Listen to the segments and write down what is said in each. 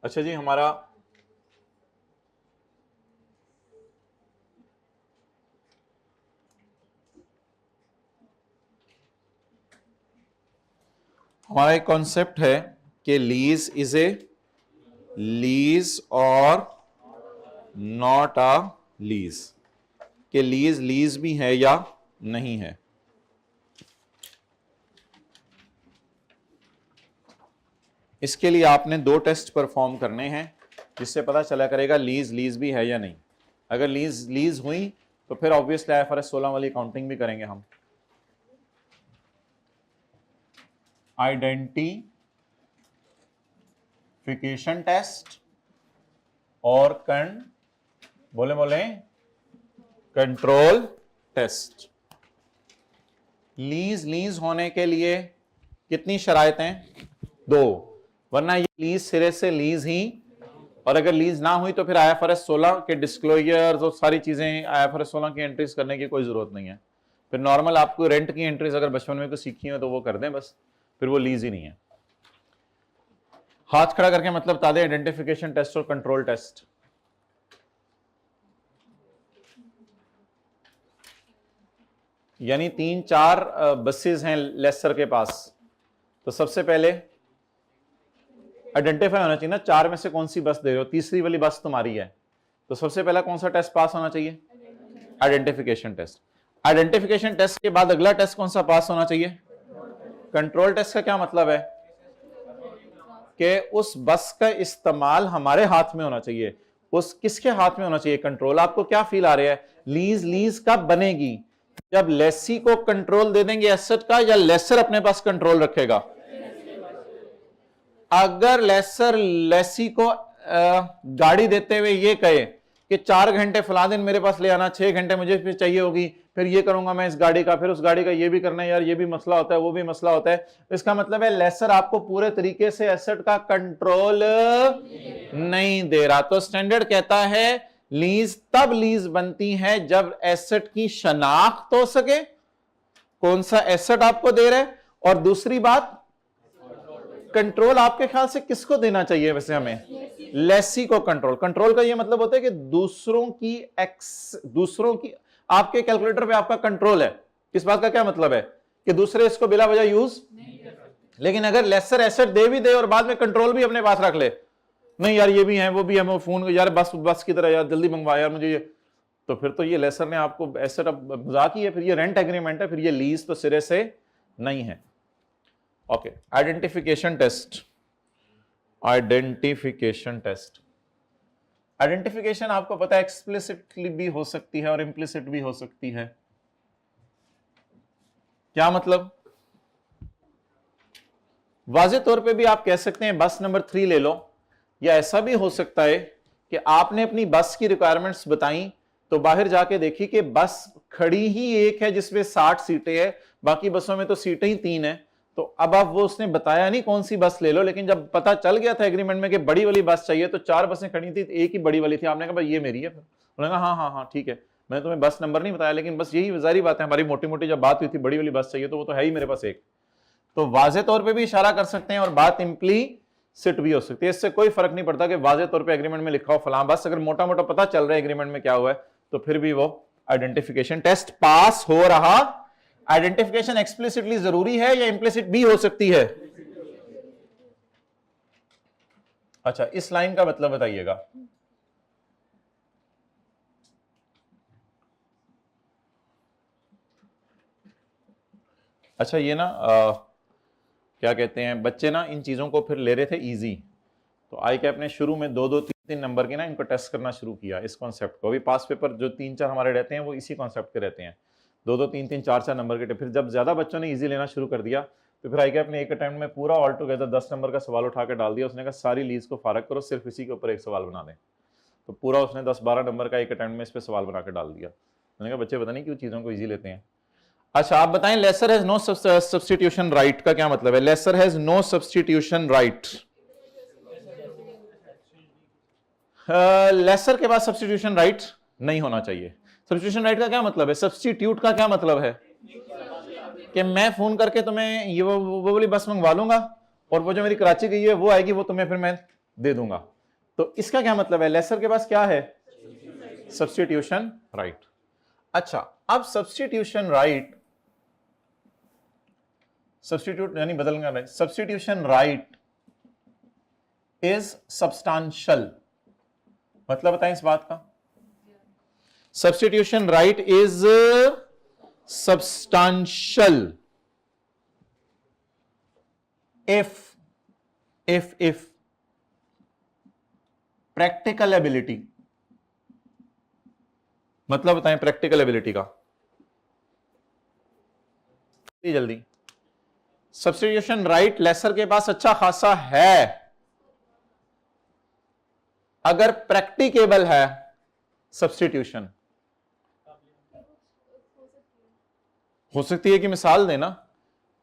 अच्छा जी, हमारा एक कॉन्सेप्ट है कि लीज इज ए लीज और नॉट अ लीज, कि लीज भी है या नहीं है। इसके लिए आपने 2 टेस्ट परफॉर्म करने हैं जिससे पता चला करेगा लीज भी है या नहीं। अगर लीज हुई तो फिर ऑब्वियसली IFRS 16 वाली काउंटिंग भी करेंगे हम। आइडेंटिफिकेशन टेस्ट और बोले कंट्रोल टेस्ट। लीज होने के लिए कितनी शराइतें? 2, वरना ये लीज सिरे से लीज ही, और अगर लीज ना हुई तो फिर IFRS 16 के डिस्क्लोजर्स और सारी चीजें IFRS 16 की एंट्रीज करने की कोई जरूरत नहीं है। फिर नॉर्मल आपको रेंट की एंट्रीज अगर बचपन में कुछ सीखी हो तो वो कर दें बस, फिर वो लीज ही नहीं है। हाथ खड़ा करके मतलब बता दें आइडेंटिफिकेशन टेस्ट और कंट्रोल टेस्ट। यानी 3-4 बसेस हैं लेसर के पास, तो सबसे पहले आइडेंटिफाई होना चाहिए ना 4 में से कौन सी बस दे रहे हो, तीसरी वाली बस तुम्हारी है, तो सबसे पहला कौन सा टेस्ट पास होना चाहिए? Identification test. आइडेंटिफिकेशन टेस्ट के बाद अगला टेस्ट कौन सा पास होना चाहिए? Control test. का क्या मतलब है कि उस बस का इस्तेमाल हमारे हाथ में होना चाहिए। उस किसके हाथ में होना चाहिए? कंट्रोल। आपको क्या फील आ रहा है? लीज कब बनेगी? जब लेसी को कंट्रोल दे देंगे एसेट का, या लेसर अपने पास कंट्रोल रखेगा? अगर लेसर लेसी को गाड़ी देते हुए ये कहे कि 4 घंटे फला दिन मेरे पास ले आना, 6 घंटे मुझे फिर चाहिए होगी, फिर ये करूंगा मैं इस गाड़ी का, फिर उस गाड़ी का ये भी करना है यार, ये भी मसला होता है, वो भी मसला होता है, इसका मतलब है लेसर आपको पूरे तरीके से एसेट का कंट्रोल नहीं दे रहा। तो स्टैंडर्ड कहता है लीज तब लीज बनती है जब एसेट की शनाख्त हो सके, कौन सा एसेट आपको दे रहा है, और दूसरी बात कंट्रोल आपके ख्याल से किसको देना चाहिए? वैसे हमें लेसी को कंट्रोल। कंट्रोल का ये मतलब होता है कि दूसरों की आपके कैलकुलेटर पे आपका कंट्रोल है। इस बात का क्या मतलब है? कि दूसरे इसको बिला वजह यूज नहीं कर सकते। लेकिन अगर लेसर एसेट दे भी दे और बाद में कंट्रोल भी अपने पास रख ले, नहीं यार ये भी है वो भी है, फोन यार बस की तरह यार जल्दी मंगवा यार मुझे ये, तो फिर तो ये लेसर ने आपको एसेट अब मजाक ही है, फिर ये रेंट एग्रीमेंट है, फिर ये लीज तो सिरे से नहीं है। Okay, identification test. Identification test, identification आपको पता है एक्सप्लिसिटली भी हो सकती है और इम्प्लिसिट भी हो सकती है। क्या मतलब? वाज़े तौर पे भी आप कह सकते हैं बस नंबर 3 ले लो, या ऐसा भी हो सकता है कि आपने अपनी बस की रिक्वायरमेंट्स बताई तो बाहर जाके देखी कि बस खड़ी ही एक है जिसमें 60 सीटें हैं, बाकी बसों में तो सीटें ही 3 है। तो अब आप वो उसने बताया नहीं कौन सी बस ले लो, लेकिन जब पता चल गया था एग्रीमेंट में कि बड़ी वाली बस चाहिए, तो 4 बसें खड़ी थी, एक ही बड़ी वाली थी। आपने कहा भाई ये मेरी है, फिर उन्होंने कहा हाँ हाँ हाँ ठीक है, मैंने तुम्हें बस नंबर नहीं बताया, लेकिन बस यही जारी बात है, हमारी मोटी मोटी जब बात हुई थी बड़ी वाली बस चाहिए, तो वो तो है ही मेरे पास एक। तो वाजे तौर पे भी इशारा कर सकते हैं और बात इम्प्लीसिट भी हो सकती है। इससे कोई फर्क नहीं पड़ता कि वाजे तौर पे एग्रीमेंट में लिखा हो फलां बस, अगर मोटा मोटा पता चल रहा है एग्रीमेंट में क्या हुआ है, तो फिर भी वो आइडेंटिफिकेशन टेस्ट पास हो रहा। आइडेंटिफिकेशन एक्सप्लिसिटली जरूरी है या इम्प्लिसिट भी हो सकती है? अच्छा, इस लाइन का मतलब बताइएगा। अच्छा, ये ना क्या कहते हैं, बच्चे ना इन चीज़ों को फिर ले रहे थे इजी, तो आई कैप ने शुरू में 2-2, 3-3 नंबर के ना इनको टेस्ट करना शुरू किया, इस कॉन्सेप्ट को। अभी पास पेपर जो 3-4 हमारे रहते हैं वो इसी कॉन्सेप्ट के रहते हैं, 2-2, 3-3, 4-4 नंबर के। फिर जब ज़्यादा बच्चों ने ईजी लेना शुरू कर दिया तो फिर आई कैप ने एक अटैम्प्ट में पूरा ऑल टुगेदर 10 नंबर का सवाल उठा के डाल दिया। उसने कहा सारी लीज को फारग करो, सिर्फ इसी के ऊपर एक सवाल बना दें। तो पूरा उसने 10-12 नंबर का एक अटैम्प्ट में इस पर सवाल बना के डाल दिया। मैंने कहा बच्चे पता नहीं क्यों चीज़ों को ईजी लेते हैं। अच्छा, आप बताएं lessor has no substitution right का क्या मतलब है? Lessor has no substitution right. Lessor के पास सब्स्टिट्यूशन राइट नहीं होना चाहिए। सब्स्टिट्यूशन राइट का क्या मतलब है? सब्स्टिट्यूट का क्या मतलब है? कि मैं फोन करके तुम्हें ये वो वाली बस मंगवा लूंगा और वो जो मेरी कराची गई है वो आएगी, वो तुम्हें फिर मैं दे दूंगा। तो इसका क्या मतलब है, लेसर के पास क्या है, सब्स्टिट्यूशन राइट। अच्छा, अब सब्स्टिट्यूशन राइट, सब्स्टिट्यूट यानी बदलना right, substitution right is substantial, मतलब बताएं इस बात का, substitution right is substantial if practical ability, मतलब बताएं प्रैक्टिकल एबिलिटी का जल्दी। सब्स्टिट्यूशन राइट लेसर के पास अच्छा खासा है अगर प्रैक्टिकेबल है सब्स्टिट्यूशन। हो सकती है कि मिसाल देना,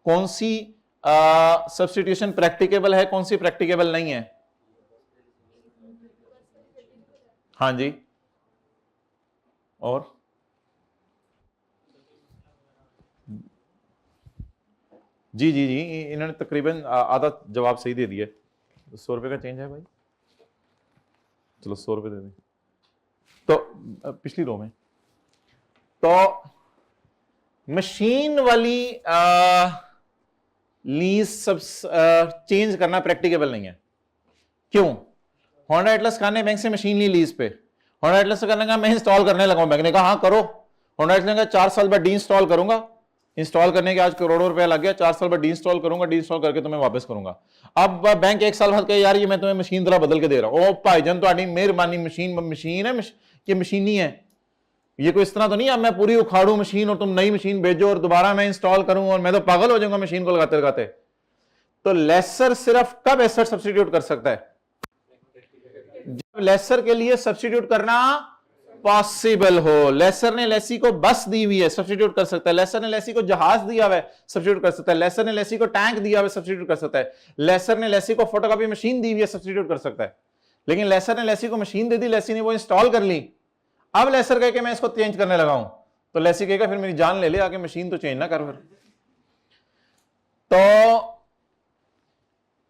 कौन सी सब्स्टिट्यूशन प्रैक्टिकेबल है, कौन सी प्रैक्टिकेबल नहीं है। हाँ जी, और जी जी जी, इन्होंने तकरीबन आधा जवाब सही दे दिया। 100 रुपए का चेंज है भाई, चलो 100 रुपए दे दें। तो पिछली रो में तो मशीन वाली लीज सब चेंज करना प्रैक्टिकेबल नहीं है। क्यों? होंडा एटलस कार ने बैंक से मशीन ली लीज पे, होंडा एटलस कार ने कहा मैं इंस्टॉल करने लगा हूं, बैंक ने कहा हाँ करो। होंडा एटलस ने कहा 4 साल बाद डी इंस्टॉल करूंगा, इंस्टॉल करने के आज करोड़ों रुपया लग गया, 4 साल बाद डी इंस्टॉल करूंगा, डी इंस्टॉल करके तुम्हें वापस करूंगा। अब बैंक 1 साल बाद कहे यार ये मैं तुम्हें मशीन जरा बदल के दे रहा हूं, ओ भाईजान तुम्हारी मेहरबानी, मशीन है कि मशीन नहीं है, ये कोई इस तरह तो नहीं अब मैं पूरी उखाड़ू मशीन और तुम नई मशीन भेजो और दोबारा मैं इंस्टॉल करूं और मैं तो पागल हो जाऊंगा मशीन को लगाते लगाते। तो लेसर सिर्फ कब एसेट सब्स्टिट्यूट कर सकता है? जब लेसर के लिए सब्स्टिट्यूट करना पॉसिबल हो। लेसर ने लेसी को बस दी हुई है, सब्स्टिट्यूट कर सकता है। लेसर ने लेसी को जहाज दिया हुआ है, सब्स्टिट्यूट कर सकता है। लेसर ने लेसी को टैंक दिया हुआ है, सब्स्टिट्यूट कर सकता है। लेसर ने लेसी को फोटोकॉपी मशीन दी हुई है, सब्स्टिट्यूट कर सकता है। लेकिन लेसर ने लेसी को मशीन दे दी, लेसी ने वो इंस्टॉल कर ली, अब लेसर कहे कि मैं इसको चेंज करने लगा हूं, तो लेसी कहेगा फिर मेरी जान ले ले आके, मशीन तो चेंज ना कर फिर। तो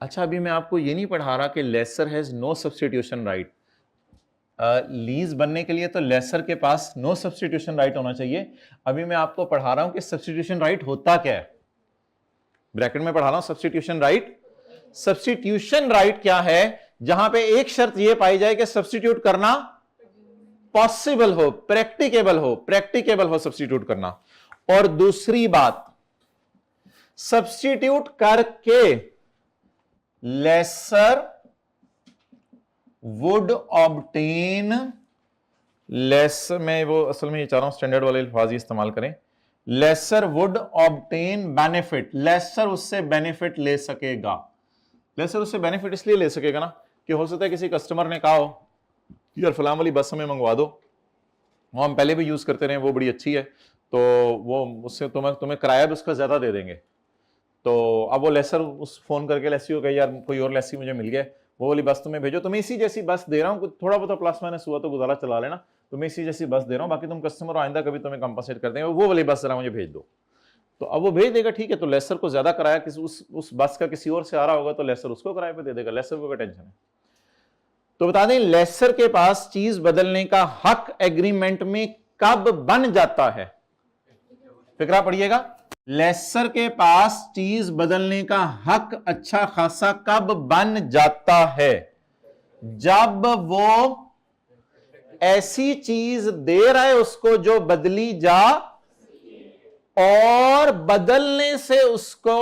अच्छा, अभी मैं आपको ये नहीं पढ़ा रहा कि lessor has no substitution right. Lease बनने के लिए तो लेसर के पास नो सब्स्टिट्यूशन राइट होना चाहिए। अभी मैं आपको पढ़ा रहा हूं कि सब्स्टिट्यूशन राइट होता क्या है, ब्रैकेट में पढ़ा रहा हूं सब्स्टिट्यूशन राइट। सब्स्टिट्यूशन राइट क्या है? जहां पे एक शर्त यह पाई जाए कि सब्स्टिट्यूट करना पॉसिबल हो, प्रैक्टिकेबल हो सब्स्टिट्यूट करना। और दूसरी बात, सब्स्टिट्यूट करके लेसर वुड ऑब्टेन, लेसर में वो असल में ये चाह रहा हूं स्टैंडर्ड वाले अल्फाज इस्तेमाल करें, lessor would obtain benefit, lessor उससे बेनिफिट ले सकेगा। लेसर उससे बेनिफिट इसलिए ले सकेगा ना कि हो सकता है किसी कस्टमर ने कहा हो यार फलां वाली बस हमें मंगवा दो, वो हम पहले भी यूज करते रहे, वो बड़ी अच्छी है, तो वो उससे तुम्हें किराया भी उसका ज्यादा दे देंगे। तो अब वो लेसर उस फोन करके लेसी हो गया यार कोई और लेसी मुझे मिल गया, वो वाली बस तुम्हें भेजो, तुम्हें इसी जैसी बस दे रहा हूँ, थोड़ा बहुत प्लस माइनस हुआ तो गुजारा चला लेना, तुम्हें इसी जैसी बस दे रहा हूँ, बाकी तुम कस्टमर आइंदा कभी तुम्हें कंपनसेट कर देंगे, वो वाली बस जरा मुझे भेज दो। तो अब वो भेज देगा, ठीक है, तो लेसर को ज्यादा किराया उस बस का किसी और से आ रहा होगा तो लेसर उसको किराए पे दे देगा, लेसर को क्या टेंशन है। तो बता दें लेसर के पास चीज बदलने का हक एग्रीमेंट में कब बन जाता है? फिक्रा पढ़िएगा, लेसर के पास चीज बदलने का हक अच्छा खासा कब बन जाता है? जब वो ऐसी चीज दे रहा है उसको जो बदली जा और बदलने से उसको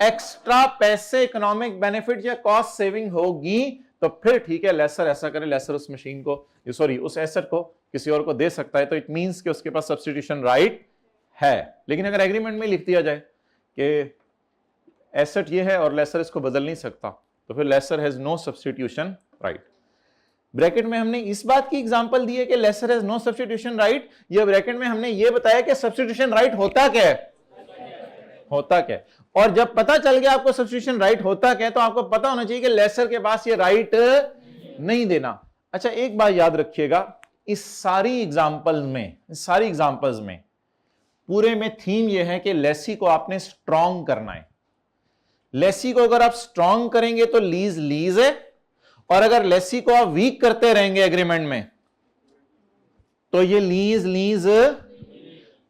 एक्स्ट्रा पैसे, इकोनॉमिक बेनिफिट या कॉस्ट सेविंग होगी, तो फिर ठीक है लेसर ऐसा करे, लेसर उस मशीन को, सॉरी उस एसेट को किसी और को दे सकता है, तो इट मींस कि उसके पास सब्स्टिट्यूशन राइट है। लेकिन अगर एग्रीमेंट में लिख दिया जाए कि एसेट ये है और लेसर इसको बदल नहीं सकता, तो फिर lessor has no substitution right. Bracket में हमने इस बात की एग्जांपल दी है कि lessor has no substitution right, ये ब्रैकेट में हमने ये बताया कि सब्स्टिट्यूशन राइट होता क्या है, होता क्या है। और जब पता चल गया आपको सब्स्टिट्यूशन राइट होता क्या है, तो आपको पता होना चाहिए कि लेसर के पास ये राइट नहीं देना। अच्छा, एक बात याद रखिएगा, इस सारी एग्जांपल्स में पूरे में थीम यह है कि लेसी को आपने स्ट्रॉन्ग करना है। लेसी को अगर आप स्ट्रॉन्ग करेंगे तो लीज है, और अगर लेसी को आप वीक करते रहेंगे एग्रीमेंट में तो ये लीज लीज।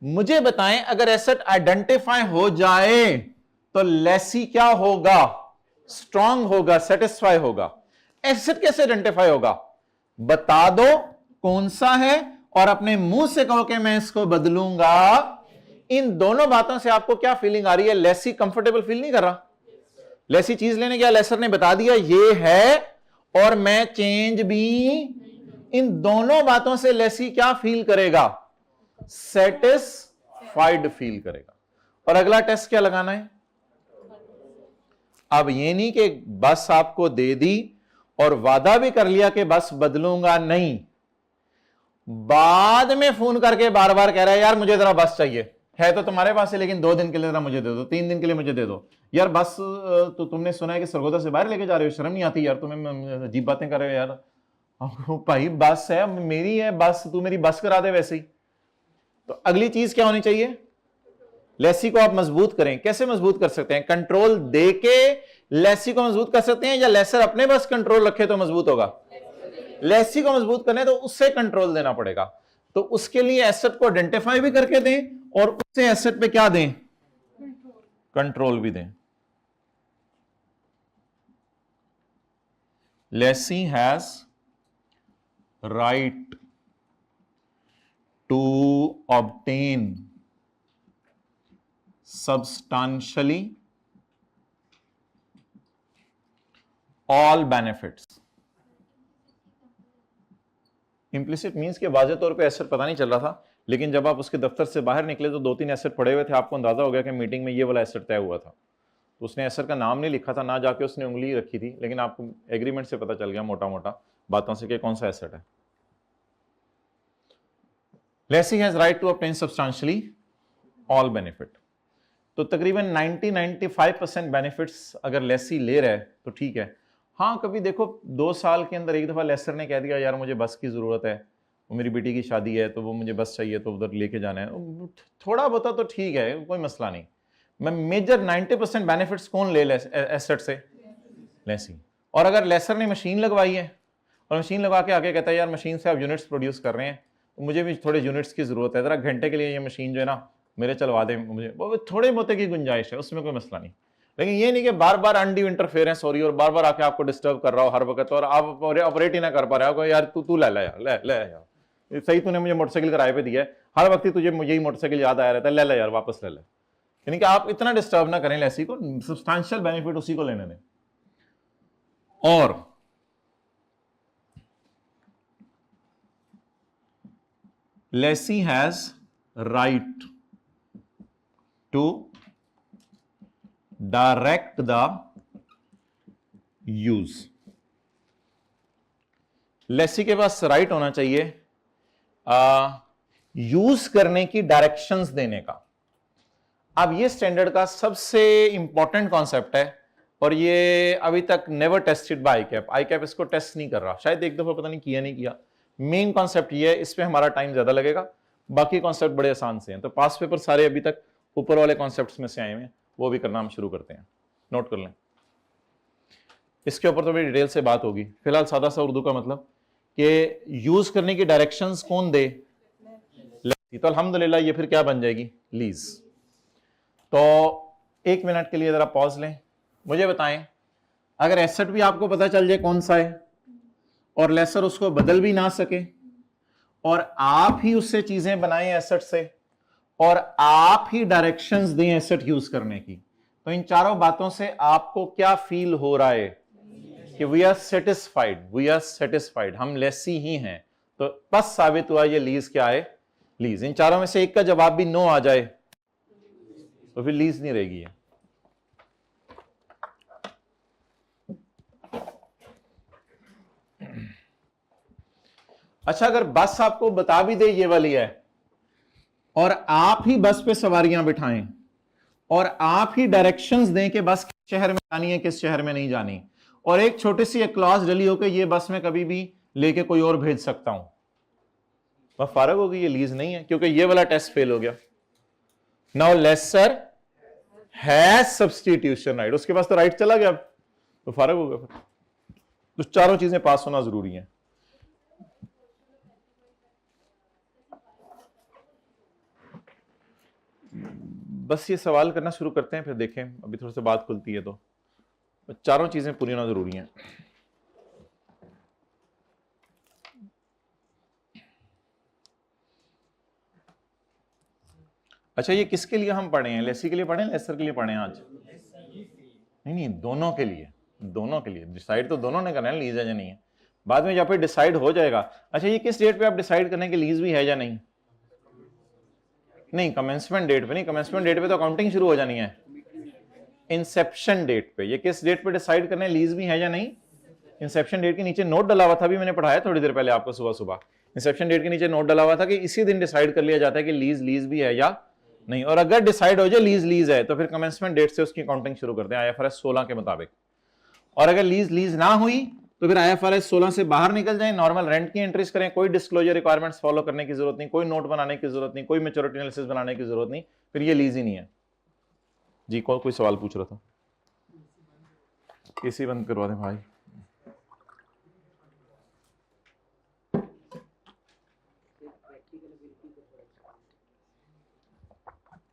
मुझे बताएं, अगर एसेट आइडेंटिफाई हो जाए तो लेसी क्या होगा? स्ट्रांग होगा, सेटिस्फाई होगा। एसेट कैसे आइडेंटिफाई होगा? बता दो कौन सा है और अपने मुंह से कहो कि मैं इसको बदलूंगा। इन दोनों बातों से आपको क्या फीलिंग आ रही है? लेसी कंफर्टेबल फील नहीं कर रहा। लेसी चीज लेने गया, लेसर ने बता दिया ये है और मैं चेंज भी। इन दोनों बातों से लेसी क्या फील करेगा? सेटिस्फाइड फील करेगा। और अगला टेस्ट क्या लगाना है? अब ये नहीं कि बस आपको दे दी और वादा भी कर लिया कि बस बदलूंगा नहीं, बाद में फोन करके बार बार कह रहा है यार मुझे जरा बस चाहिए, है तो तुम्हारे पास है लेकिन 2 दिन के लिए जरा मुझे दे दो, 3 दिन के लिए मुझे दे दो। यार बस तो तुमने सुना है कि सरगोदा से बाहर लेके जा रहे हो, शर्म नहीं आती यार? तुम्हें अजीब बातें कर रहे हो यार। भाई बस है मेरी, है बस, तू मेरी बस करा दे वैसे ही। तो अगली चीज क्या होनी चाहिए? लेसी को आप मजबूत करें। कैसे मजबूत कर सकते हैं? कंट्रोल देके लेसी को मजबूत कर सकते हैं, या लेसर अपने बस कंट्रोल रखे तो मजबूत होगा? लेसी को मजबूत करने तो उससे कंट्रोल देना पड़ेगा। तो उसके लिए एसेट को आइडेंटिफाई भी करके दें और उससे एसेट पे क्या दें? कंट्रोल भी दें। Lessee has right to obtain substantially all benefits। Implicit means के वाज़ेह तौर पे एसेट पता नहीं चल रहा था, लेकिन जब आप उसके दफ्तर से बाहर निकले तो 2-3 एसेट पड़े हुए थे, आपको अंदाजा हो गया कि मीटिंग में ये वाला एसेट तय हुआ था। तो उसने एसेट का नाम नहीं लिखा था, ना जाके उसने उंगली रखी थी, लेकिन आपको एग्रीमेंट से पता चल गया मोटा मोटा बातों से कि कौन सा एसेट है। Lessee has right to obtain substantially all benefit. तो तकरीबन 90-95% बेनिफिट्स अगर लेसी ले रहा है तो ठीक है। हाँ, कभी देखो 2 साल के अंदर एक दफ़ा लेसर ने कह दिया यार मुझे बस की ज़रूरत है, वो मेरी बेटी की शादी है तो वो मुझे बस चाहिए तो उधर लेके जाना है, थोड़ा बहुत तो ठीक है, कोई मसला नहीं। मैं मेजर 90% बेनिफिट्स कौन ले एसेट से? लेसी। और अगर लेसर ने मशीन लगवाई है और मशीन लगा के आगे कहता है यार मशीन से आप यूनिट्स प्रोड्यूस कर रहे हैं तो मुझे भी थोड़े यूनिट्स की ज़रूरत है, ज़रा घंटे के लिए ये मशीन जो है ना मेरे चलवा दें, मुझे वो थोड़े बहुत की गुंजाइश है, उसमें कोई मसला नहीं। लेकिन ये नहीं कि बार बार अनड्यू इंटरफेरेंस हो रही है और बार बार आके आपको डिस्टर्ब कर रहा हो हर वक्त और आप ऑपरेट ही ना कर पा रहे हो। यार तू ले यार, ले यार, सही तूने मुझे मोटरसाइकिल किराए पे दिया है, हर वक्त तुझे मुझे ही मोटरसाइकिल याद आया रहता है, ले यार वापस ले। यानी कि आप इतना डिस्टर्ब ना करें लेसी को, सब्सटेंशियल बेनिफिट उसी को लेने दें। और lessee has right to direct the use. Lessee के पास राइट होना चाहिए यूज करने की, डायरेक्शंस देने का। अब ये स्टैंडर्ड का सबसे इंपॉर्टेंट कॉन्सेप्ट है और ये अभी तक नेवर टेस्टेड बाय आईकैप। आईकैप इसको टेस्ट नहीं कर रहा, शायद एक दफा पता नहीं किया नहीं किया। मेन कॉन्सेप्ट ये है, इस पे हमारा टाइम ज्यादा लगेगा, बाकी कॉन्सेप्ट बड़े आसान से हैं। तो पास पेपर सारे अभी तक ऊपर वाले कॉन्सेप्ट्स में से आए हुए हैं, वो भी करना हम शुरू करते हैं, नोट कर लें। इसके ऊपर तो बड़ी डिटेल से बात होगी। फिलहाल सादा सा उर्दू का मतलब कि यूज करने की डायरेक्शंस कौन दे? तो अल्हम्दुलिल्लाह ये फिर क्या बन जाएगी? लीज। तो 1 मिनट के लिए जरा पॉज लें, मुझे बताएं अगर एसेट भी आपको पता चल जाए कौन सा है और लेसर उसको बदल भी ना सके और आप ही उससे चीजें बनाएं एसेट से और आप ही डायरेक्शंस दें एसेट यूज करने की, तो इन चारों बातों से आपको क्या फील हो रहा है? कि we are satisfied, we are satisfied, हम लेसी ही हैं। तो बस साबित हुआ ये लीज क्या है? लीज। इन चारों में से एक का जवाब भी नो आ जाए तो फिर लीज नहीं रहेगी है। अच्छा, अगर बस आपको बता भी दे ये वाली है और आप ही बस पे सवारियां बिठाएं और आप ही डायरेक्शंस दें कि बस किस शहर में जानी है किस शहर में नहीं जानी, और एक छोटी सी एक क्लॉज डली हो कि ये बस में कभी भी लेके कोई और भेज सकता हूं, वह फारग होगी, ये लीज नहीं है क्योंकि ये वाला टेस्ट फेल हो गया। Now lessor has substitution right, उसके पास तो राइट चला गया, तो फारग होगा फिर। तो चारों चीजें पास होना जरूरी है। बस ये सवाल करना शुरू करते हैं, फिर देखें, अभी थोड़ी सी बात खुलती है तो चारों चीजें पूरी होना जरूरी हैं। अच्छा, ये किसके लिए हम पढ़े हैं? लेसी के लिए पढ़े हैं, लेसर के लिए पढ़े हैं आज? नहीं नहीं, दोनों के लिए, दोनों के लिए डिसाइड तो दोनों ने करना है लीज है या नहीं है। बाद में जहाँ पे डिसाइड हो जाएगा। अच्छा, ये किस डेट पे आप डिसाइड करने की लीज भी है या नहीं? नहीं, कमेंसमेंट डेट पे नहीं, कमेंसमेंट डेट पे तो अकाउंटिंग शुरू हो जानी है। इंसेप्शन डेट पे, ये किस डेट पे डिसाइड करना है लीज भी है या नहीं? इंसेप्शन डेट के नीचे नोट डला हुआ था, अभी मैंने पढ़ाया थोड़ी देर पहले आपको सुबह सुबह। इंसेप्शन डेट के नीचे नोट डला हुआ था कि इसी दिन डिसाइड कर लिया जाता है कि लीज भी है या नहीं। और अगर डिसाइड हो जाए लीज है तो फिर कमेंसमेंट डेट से उसकी काउंटिंग शुरू करते हैं आईएफआरएस 16 के मुताबिक। और अगर लीज ना हुई तो फिर आईएफआरएस 16 से बाहर निकल जाए, नॉर्मल रेंट की एंट्रीज करें, कोई डिस्क्लोजर रिक्वायरमेंट्स फॉलो करने की जरूरत नहीं, कोई नोट बनाने की जरूरत नहीं, कोई मैच्योरिटी एनालिसिस बनाने की जरूरत नहीं, फिर ये लीज ही नहीं है। जी, कोई सवाल पूछ रहा था? एसी बंद करवा दें भाई।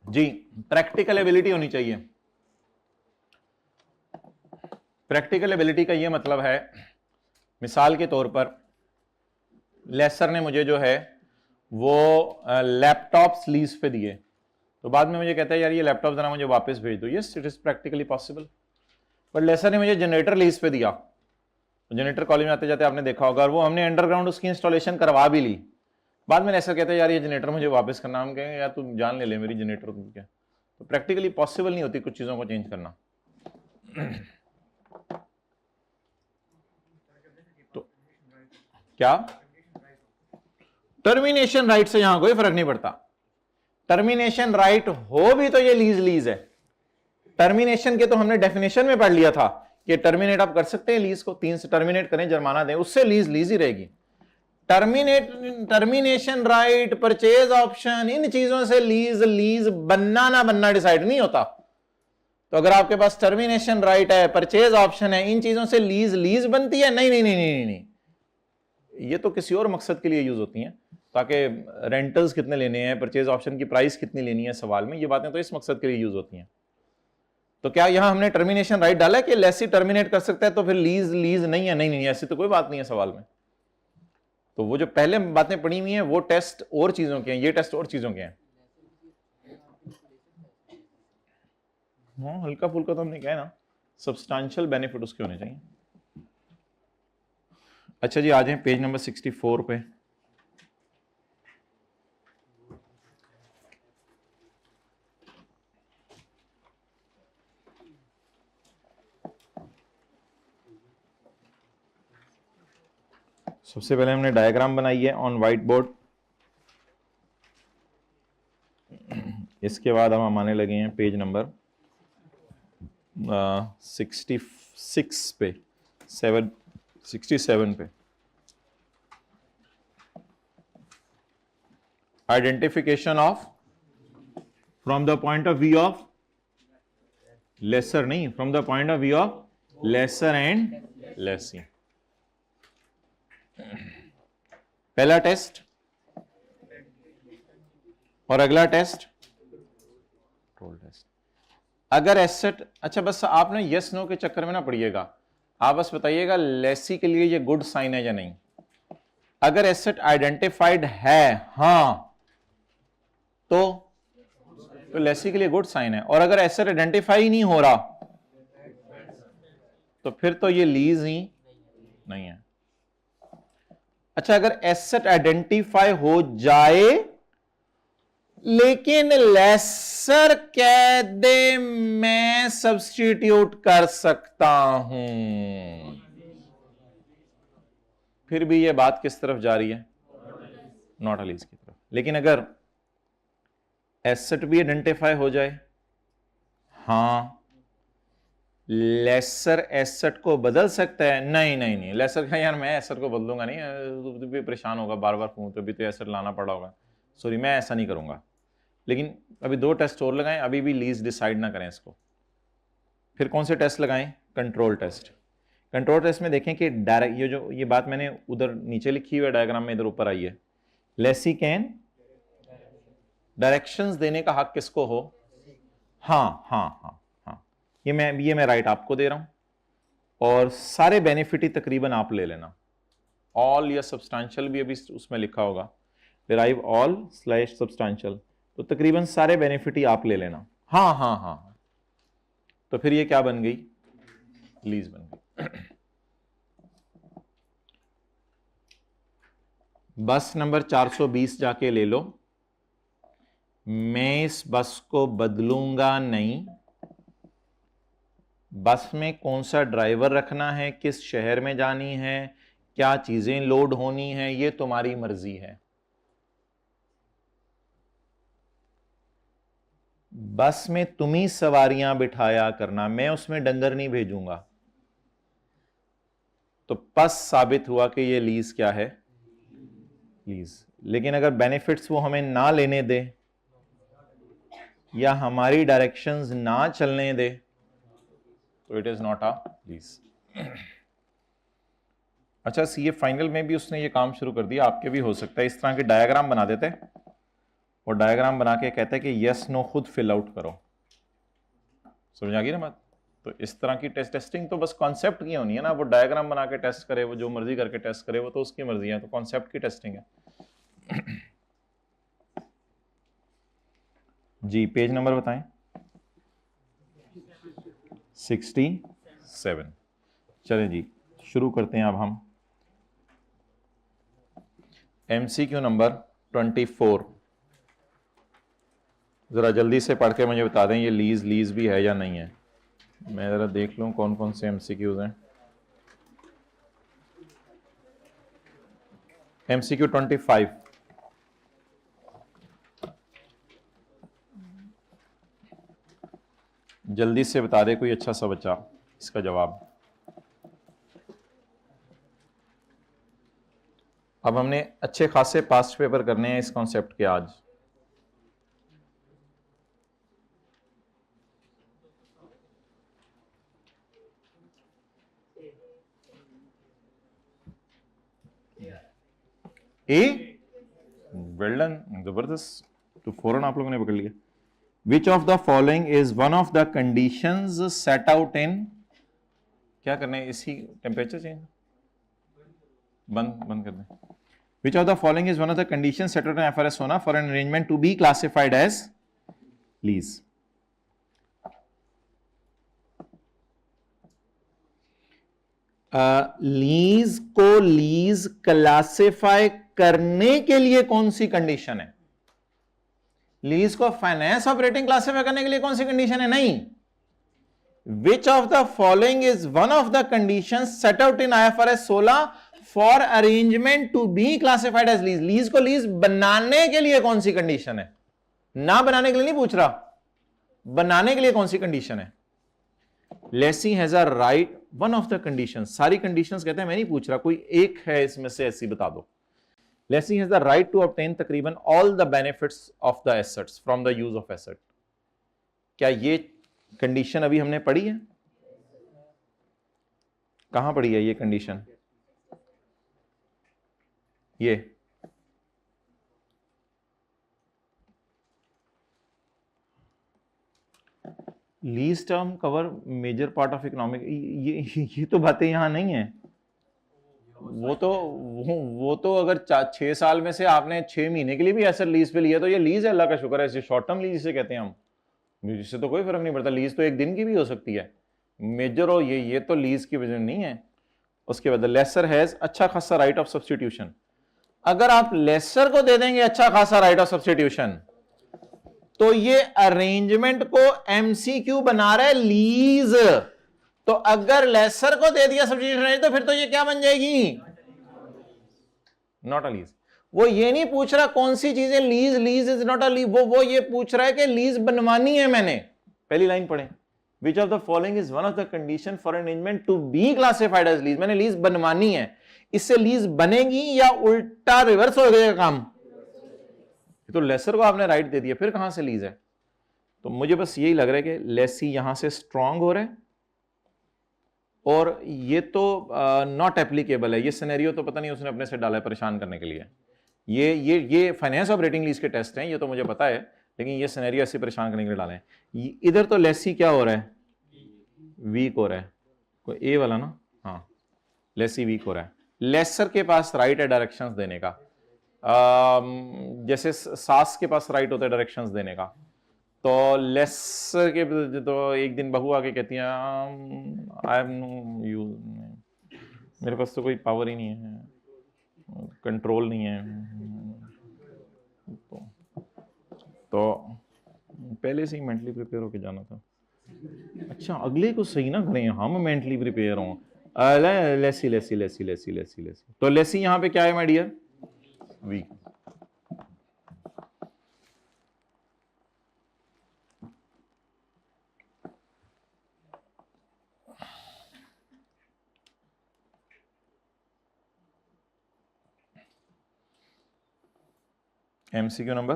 जी, प्रैक्टिकल एबिलिटी होनी चाहिए। प्रैक्टिकल एबिलिटी का ये मतलब है, मिसाल के तौर पर लेसर ने मुझे जो है वो लैपटॉप्स लीज पे दिए, तो बाद में मुझे कहता है यार ये लैपटॉप जरा मुझे वापस भेज दो। Yes, it is practically possible. पर लेसर ने मुझे जनरेटर लीज पे दिया, जनरेटर कॉलेज में आते जाते आपने देखा होगा, और वो हमने अंडरग्राउंड उसकी इंस्टॉलेशन करवा भी ली। बाद में ऐसा कहता है यार ये जनरेटर मुझे वापस करना, हम कहेंगे यार तू जान ले मेरी जनरेटर तुम क्या। तो प्रैक्टिकली पॉसिबल नहीं होती कुछ चीजों को चेंज करना। तो क्या टर्मिनेशन राइट से यहां कोई फर्क नहीं पड़ता। टर्मिनेशन राइट हो भी तो ये लीज है। टर्मिनेशन के तो हमने डेफिनेशन में पढ़ लिया था कि टर्मिनेट आप कर सकते हैं लीज को, 3 से टर्मिनेट करें, जुर्माना दें, उससे लीज ही रहेगी। टर्मिनेशन राइट, परचेज ऑप्शन, इन चीजों से लीज बनना ना बनना डिसाइड नहीं होता। तो अगर आपके पास टर्मिनेशन राइट है, परचेज ऑप्शन है, इन चीजों से लीज बनती है? नहीं नहीं नहीं नहीं नहीं, ये तो किसी और मकसद के लिए यूज होती हैं, ताकि रेंटल्स कितने लेने हैं, परचेज ऑप्शन की प्राइस कितनी लेनी है सवाल में, ये बातें तो इस मकसद के लिए यूज होती हैं। तो क्या यहां हमने टर्मिनेशन राइट डाला है कि लेसी टर्मिनेट कर सकता है तो फिर लीज नहीं है? नहीं नहीं, ऐसी तो कोई बात नहीं है सवाल में। तो वो जो पहले बातें पढ़ी हुई हैं वो टेस्ट और चीजों के हैं, ये टेस्ट और चीजों के हैं। हाँ, हल्का फुल्का तो हमने कहा ना, सब्सटेंशियल बेनिफिट उसके होने चाहिए। अच्छा जी, आ जाए पेज नंबर 64 पे। सबसे पहले हमने डायग्राम बनाई है ऑन व्हाइट बोर्ड। इसके बाद हम आने लगे हैं पेज नंबर 66 पे, 67 पे। Identification of from the point of view of lessor, नहीं, from the point of view of lessor and lessee. पहला टेस्ट और अगला टेस्ट टोल टेस्ट। अगर एसेट, अच्छा बस आपने यस नो के चक्कर में ना पड़िएगा, आप बस बताइएगा लेसी के लिए ये गुड साइन है या नहीं। अगर एसेट आइडेंटिफाइड है हां तो लेसी के लिए गुड साइन है, और अगर एसेट आइडेंटिफाई नहीं हो रहा तो फिर तो ये लीज ही नहीं है। अच्छा, अगर एसेट आइडेंटिफाई हो जाए लेकिन लेसर कह दे मैं सब्स्टिट्यूट कर सकता हूं, फिर भी ये बात किस तरफ जा रही है? नॉट अ लीज की तरफ। लेकिन अगर एसेट भी आइडेंटिफाई हो जाए, हां, लेसर एसेट को बदल सकता है? नहीं नहीं नहीं, लेसर का यार मैं एसेट को बदलूंगा नहीं, तो भी परेशान होगा बार बार फोन, तो भी तो एसेट लाना पड़ा होगा, सॉरी मैं ऐसा नहीं करूंगा। लेकिन अभी 2 टेस्ट और लगाएं, अभी भी लीज डिसाइड ना करें इसको। फिर कौन से टेस्ट लगाएं? Control test. कंट्रोल टेस्ट में देखें कि डायरेक्ट ये बात मैंने उधर नीचे लिखी हुई है डायग्राम में, इधर ऊपर आई है। लेसी कैन डायरेक्शंस देने का हक किसको हो? हाँ हाँ हाँ हाँ, ये मैं राइट आपको दे रहा हूं, और सारे बेनिफिट ही तकरीबन आप ले लेना। ऑल या सब्सटेंशियल भी अभी उसमें लिखा होगा, डिराइव ऑल स्लैश सब्सटेंशियल, तो तकरीबन सारे बेनिफिट ही आप ले लेना। हाँ हाँ हाँ, तो फिर ये क्या बन गई? लीज बन गई। बस नंबर 420 जाके ले लो, मैं इस बस को बदलूंगा नहीं। बस में कौन सा ड्राइवर रखना है, किस शहर में जानी है, क्या चीजें लोड होनी है, ये तुम्हारी मर्जी है। बस में तुम ही सवारियां बिठाया करना, मैं उसमें डंगर नहीं भेजूंगा। तो बस साबित हुआ कि ये लीज क्या है? लीज। लेकिन अगर बेनिफिट्स वो हमें ना लेने दे या हमारी डायरेक्शंस ना चलने दे तो it is not a lease. अच्छा, सीए फाइनल में भी उसने ये काम शुरू कर दिया, आपके भी हो सकता है। इस तरह के डायग्राम बना देते और डायग्राम बना के कहते हैं कि यस नो खुद फिल आउट करो। समझ आ गई ना बात? तो इस तरह की टेस्टिंग तो बस कॉन्सेप्ट की होनी है ना, वो डायग्राम बना के टेस्ट करे, वो जो मर्जी करके टेस्ट करे, वो तो उसकी मर्जी है, तो कॉन्सेप्ट की टेस्टिंग है। जी पेज नंबर बताएं। 67। चलें जी शुरू करते हैं अब हम। MCQ नंबर 24, जरा जल्दी से पढ़ के मुझे बता दें ये लीज भी है या नहीं है। मैं जरा देख लूं कौन कौन से MCQs हैं। MCQ 25, जल्दी से बता दे कोई अच्छा सा बच्चा इसका जवाब। अब हमने अच्छे खासे पास्ट पेपर करने हैं इस कॉन्सेप्ट के आज। ए वेल डन, जबरदस्त, तो फौरन आप लोगों ने पकड़ लिया। विच of the following is one of the conditions set out in, क्या करना है इसी टेम्परेचर चेंज बंद कर दें। Which of the following is one of the conditions set out in FRS SONA for an arrangement to be classified as lease? Lease को lease classify करने के लिए कौन सी कंडीशन है? लीज को फाइनेंस ऑपरेटिंग क्लासिफाई करने के लिए कौन सी कंडीशन है? नहीं। Which of the following is one of the conditions set out in IFRS 16 for arrangement to be classified as lease? Lease को लीज बनाने के लिए कौन सी कंडीशन है? ना बनाने के लिए नहीं पूछ रहा, बनाने के लिए कौन सी कंडीशन है? Lessee has a right, one of the condition, सारी कंडीशंस कहते हैं मैं नहीं पूछ रहा, कोई एक है इसमें से ऐसी बता दो। Lessee has the right to obtain तकरीबन all the benefits of the assets from the use of asset. क्या ये कंडीशन अभी हमने पढ़ी है? कहां पढ़ी है ये कंडीशन? ये lease term cover major part of economic, ये तो बातें यहां नहीं है। वो तो अगर 6 साल में से आपने 6 महीने के लिए भी एसेट लीज पे लिया तो ये लीज है, अल्लाह का शुक्र है। इसे शॉर्ट टर्म लीज से कहते हैं हम, इससे तो कोई फर्क नहीं पड़ता। लीज तो एक दिन की भी हो सकती है, मेजर हो ये तो लीज की वजह नहीं है। उसके बाद लेसर हैज अच्छा खासा राइट ऑफ सब्स्टिट्यूशन। अगर आप लेसर को दे देंगे अच्छा खासा राइट ऑफ सब्स्टिट्यूशन तो ये अरेंजमेंट को MCQ बना रहा है लीज। तो अगर लेसर को दे दिया सब्स्टिट्यूशन तो फिर तो ये क्या बन जाएगी? Not a lease. वो ये नहीं पूछ रहा कौन सी चीजें lease, lease is not a lease, वो ये पूछ रहा है कि लीज बनवानी है मैंने। पहली लाइन पढ़े, which of the following is one of the condition for an arrangement to be classified as lease. मैंने लीज बनवानी है, इससे लीज बनेगी या उल्टा रिवर्स हो गया काम? तो लेसर को आपने राइट दे दिया, फिर कहां से लीज है? तो मुझे बस यही लग रहा है कि लेसी यहां से स्ट्रांग हो रहा है और ये तो नॉट एप्लीकेबल है, ये सिनेरियो तो पता नहीं उसने अपने से डाला है परेशान करने के लिए। ये फाइनेंस ऑपरेटिंग लीज के टेस्ट हैं, ये तो मुझे पता है, लेकिन ये सिनेरियो ऐसे परेशान करने के लिए डाले हैं। इधर तो लेसी क्या हो रहा है, वीक हो रहा है, कोई ए वाला ना, हाँ लेसी वीक हो रहा है। लेसर के पास राइट है डायरेक्शंस देने का, जैसे सास के पास राइट होता है डायरेक्शंस देने का, तो लेसर के तो एक दिन बहू आके कहती है आई हैव नो यूज, मेरे पास तो कोई पावर ही नहीं है, कंट्रोल नहीं है, तो पहले से ही मेंटली प्रिपेयर होके जाना था। अच्छा अगले को सही ना करें, हम मेंटली प्रिपेयर हों। लेसी लेसी लेसी लेसी लेसी लेसी, तो लेसी यहां पे क्या है my dear, week. MCQ number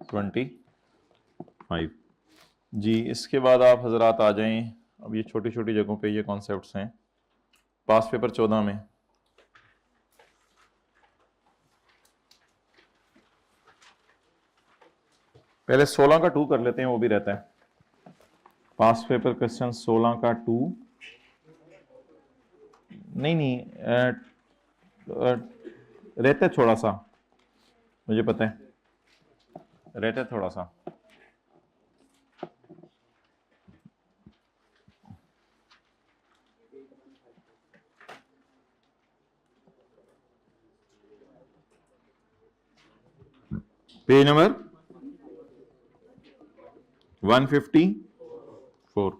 25 जी। इसके बाद आप हजरात आ जाएं, अब ये छोटी छोटी जगहों पे ये कॉन्सेप्ट्स हैं। पास पेपर 14 में पहले 16 का 2 कर लेते हैं, वो भी रहता है। पास पेपर क्वेश्चन 16 का 2 नहीं रहता है थोड़ा सा, मुझे पता है रहता है थोड़ा सा। Page number 154।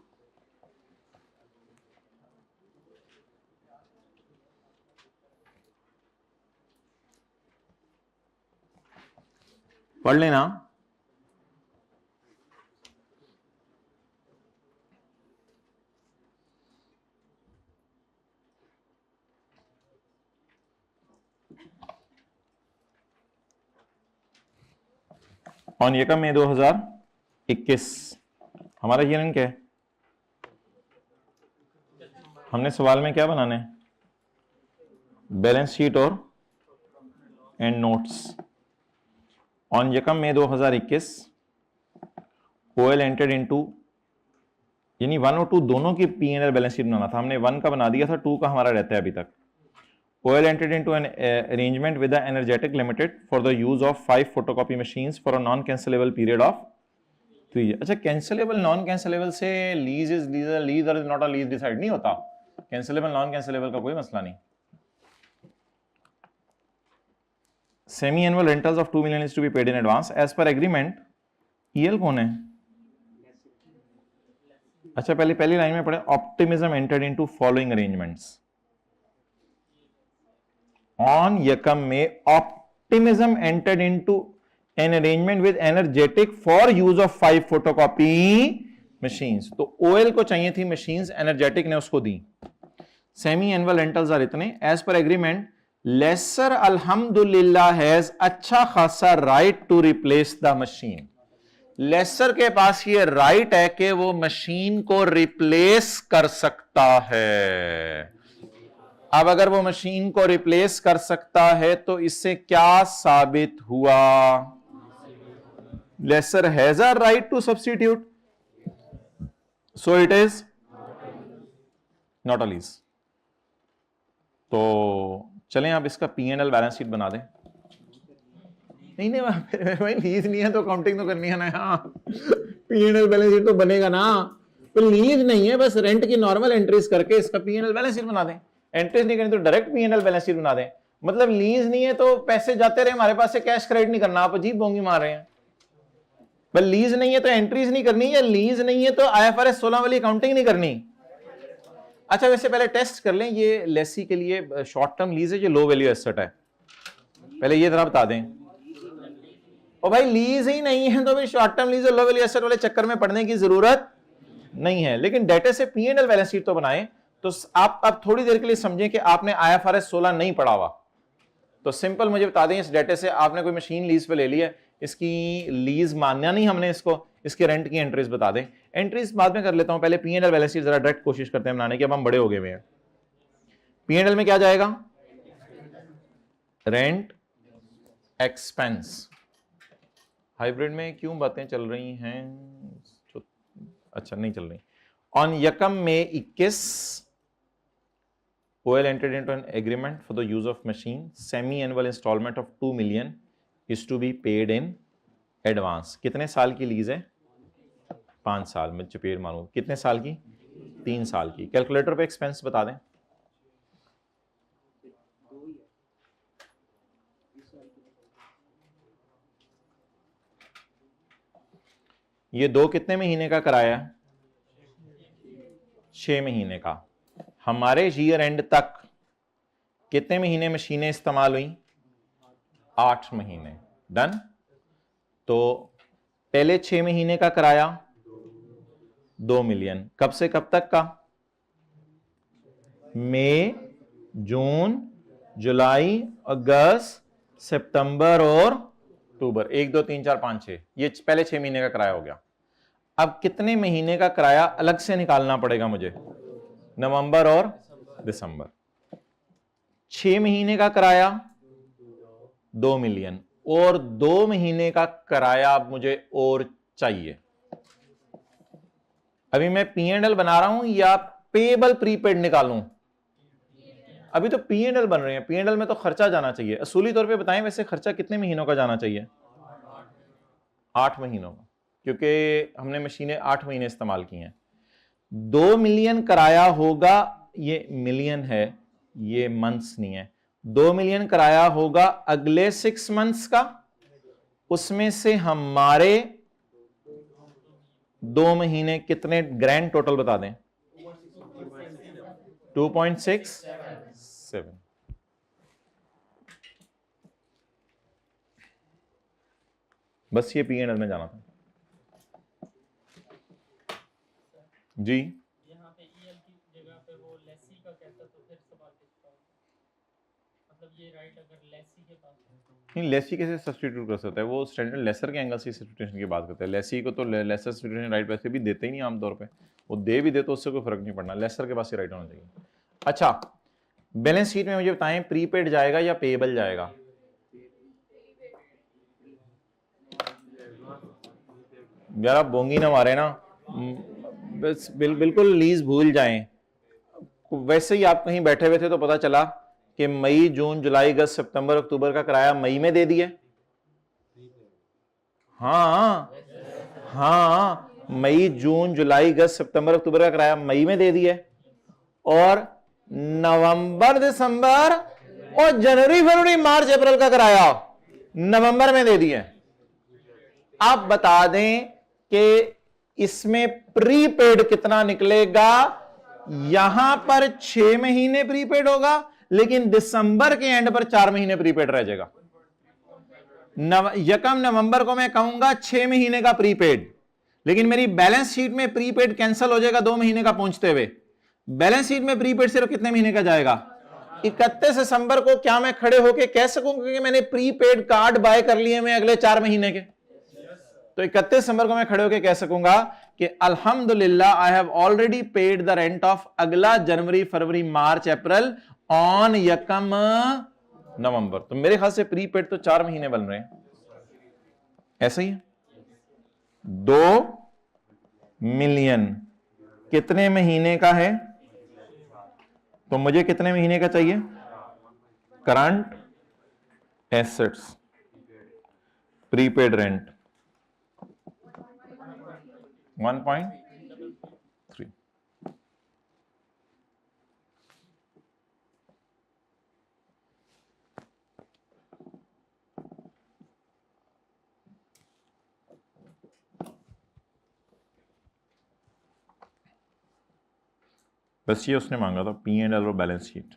पढ़ लेना। ऑन एकम में 2021 हमारा यूनियन क्या है, हमने सवाल में क्या बनाने हैं, बैलेंस शीट और एंड नोट्स। ऑन यकम में 2021 ओएल एंटर्ड इनटू, यानी 1 और 2 दोनों की पी&एल बैलेंस शीट बनाना था, हमने 1 का बना दिया था, 2 का हमारा रहता है अभी तक। OL entered into an arrangement with the energetic limited for the use of 5 photocopy machines for a non cancellable period of 3 year. अच्छा कैंसिलेबल नॉन कैंसिलेबल से लीज इज लीज और नॉट अ लीज डिसाइड नहीं होता, cancellable non cancellable का कोई मसला नहीं। Semi annual rentals of 2 million is to be paid in advance as per agreement. EL कौन है, अच्छा पहली लाइन में पढ़े, optimism entered into following arrangements. On यकम में optimism entered into an arrangement with energetic for use of 5 photocopy machines. तो OL को चाहिए थी मशीन्स, एनर्जेटिक ने उसको दी। सेमी एनुअल रेंटल्स आर इतने, एज पर एग्रीमेंट लेसर अल्हम्दुलिल्लाह हैज अच्छा खासा right to replace the machine. Lessor के पास ये राइट है कि वो मशीन को रिप्लेस कर सकता है। अब अगर वो मशीन को रिप्लेस कर सकता है तो इससे क्या साबित हुआ, lessor has a right to substitute, so it is not a lease. तो चलें आप इसका पी&एल बैलेंस शीट बना दें। नहीं भाई लीज नहीं है तो काउंटिंग तो करनी है ना, हाँ पी&एल बैलेंस शीट तो बनेगा ना, तो लीज नहीं है, बस रेंट की नॉर्मल एंट्रीज करके इसका पी&एल बैलेंस शीट बना दें। एंट्रीज नहीं करनी तो डायरेक्ट पी&एल बैलेंस शीट बना दें। मतलब लीज नहीं है तो पैसे जाते रहे हमारे पास से, कैश क्रेडिट नहीं करना, आप अजीब बोंगी मार रहे हैं। बस लीज नहीं है तो एंट्रीज नहीं करनी, या लीज नहीं है तो आईएफआरएस 16 वाली अकाउंटिंग नहीं करनी। अच्छा वैसे पहले टेस्ट कर लें, ये लेसी के लिए शॉर्ट टर्म लीज है, ये लो वैल्यू एसेट है, पहले ये जरा बता दें। और भाई लीज ही नहीं है तो भाई शॉर्ट टर्म लीज और लो वैल्यू एसेट वाले चक्कर में पड़ने की जरूरत नहीं है। लेकिन डेटा से पी&एल बैलेंस शीट तो बनाएं। तो आप अब थोड़ी देर के लिए समझें कि आपने आईएफआरएस 16 नहीं पढ़ा हुआ, तो सिंपल मुझे बता दें, इस डेटा से आपने कोई मशीन लीज पे ले ली है, इसकी लीज मानना नहीं हमने, इसके रेंट की एंट्रीज बता दें। एंट्रीज बाद में कर लेता हूं, पहले P and L balance sheet जरा डायरेक्ट कोशिश करते हैं बनाने की, अब हम बड़े हो गए हैं। पी एंड एल में क्या जाएगा? Rent expense. हाइब्रिड में क्यों बातें चल रही हैं? अच्छा नहीं चल रही। ऑन यकम में 21 OL entered into an agreement for the use of machine. Semi-annual installment of 2 million is to be paid in advance. कितने साल की लीज है? 5 साल में चपेट मारूं, कितने साल की? 3 साल की। कैलकुलेटर पे एक्सपेंस बता दें। ये 2 कितने महीने का कराया? 6 महीने का। हमारे ईयर एंड तक कितने महीने मशीनें इस्तेमाल हुई? 8 महीने। डन। तो पहले 6 महीने का कराया 2 मिलियन। कब से कब तक का? मई, जून, जुलाई, अगस्त, सितंबर और अक्टूबर। 1 2 3 4 5 6, ये पहले 6 महीने का किराया हो गया। अब कितने महीने का किराया अलग से निकालना पड़ेगा मुझे? नवंबर और दिसंबर। 6 महीने का किराया 2 मिलियन और 2 महीने का किराया अब मुझे और चाहिए। अभी मैं पी एंड एल बना रहा हूं या पेबल प्रीपेड निकालूं? अभी तो पी एंड एल बन रहे हैं। पी एंड एल में तो खर्चा जाना चाहिए। असूली तौर पे बताएं वैसे खर्चा कितने महीनों का जाना चाहिए? 8 महीनों का, क्योंकि हमने मशीनें 8 महीने इस्तेमाल की हैं। 2 मिलियन किराया होगा, ये मिलियन है, ये मंथ्स नहीं है। 2 मिलियन किराया होगा अगले 6 मंथ्स का, उसमें से हमारे 2 महीने कितने ग्रैंड टोटल बता दें? 2.67। बस ये पी एंड एल में जाना था जी। यहाँ पे ईएल की जगह पे वो लेसी का कहता तो फिर सवाल पूछता हूँ, मतलब ये राइट अगर लेसी के पास नहीं, लेसी कैसे सब्स्टिट्यूट कर सकता है? वो स्टैंडर्ड लेसर के एंगल से सब्स्टिट्यूशन की बात करता है। लेसी को तो लेसर सब्स्टिट्यूशन राइट वैसे भी देते ही नहीं आमतौर पे, वो दे भी दे तो उससे कोई फर्क नहीं पड़ना, लेसर के पास ही राइट होना चाहिए। अच्छा, बैलेंस शीट में मुझे बताएं प्रीपेड जाएगा या पेएबल जाएगा? यार आप बोंगी ना मारे ना, बस बिल्कुल लीज भूल जाएं। वैसे ही आप कहीं बैठे हुए थे तो पता चला कि मई, जून, जुलाई, अगस्त, सितंबर, अक्टूबर का किराया मई में दे दिया। हाँ हाँ, मई, जून, जुलाई, अगस्त, सितंबर, अक्टूबर का किराया मई में दे दिया और नवंबर, दिसंबर और जनवरी, फरवरी, मार्च, अप्रैल का किराया नवंबर में दे दिया। आप बता दें कि इसमें प्रीपेड कितना निकलेगा? यहां पर 6 महीने प्रीपेड होगा, लेकिन दिसंबर के एंड पर 4 महीने प्रीपेड रह जाएगा। यकम नवंबर को मैं कहूंगा 6 महीने का प्रीपेड, लेकिन मेरी बैलेंस शीट में प्रीपेड कैंसिल हो जाएगा 2 महीने का पहुंचते हुए। बैलेंस शीट में प्रीपेड सिर्फ कितने महीने का जाएगा? 31 दिसंबर को क्या मैं खड़े होकर कह सकूंगा कि मैंने प्रीपेड कार्ड बाय कर लिए मैं अगले 4 महीने के? तो 31 दिसंबर को मैं खड़े होकर कह सकूंगा कि अल्हम्दुलिल्लाह I have already paid the rent of अगला जनवरी, फरवरी, मार्च, अप्रैल ऑन यकम नवंबर। तो मेरे ख्याल से प्रीपेड तो 4 महीने बन रहे हैं, ऐसा ही है। 2 मिलियन कितने महीने का है? तो मुझे कितने महीने का चाहिए? Current assets prepaid rent 1.3। बस ये उसने मांगा था, पी एंड एल और बैलेंस शीट।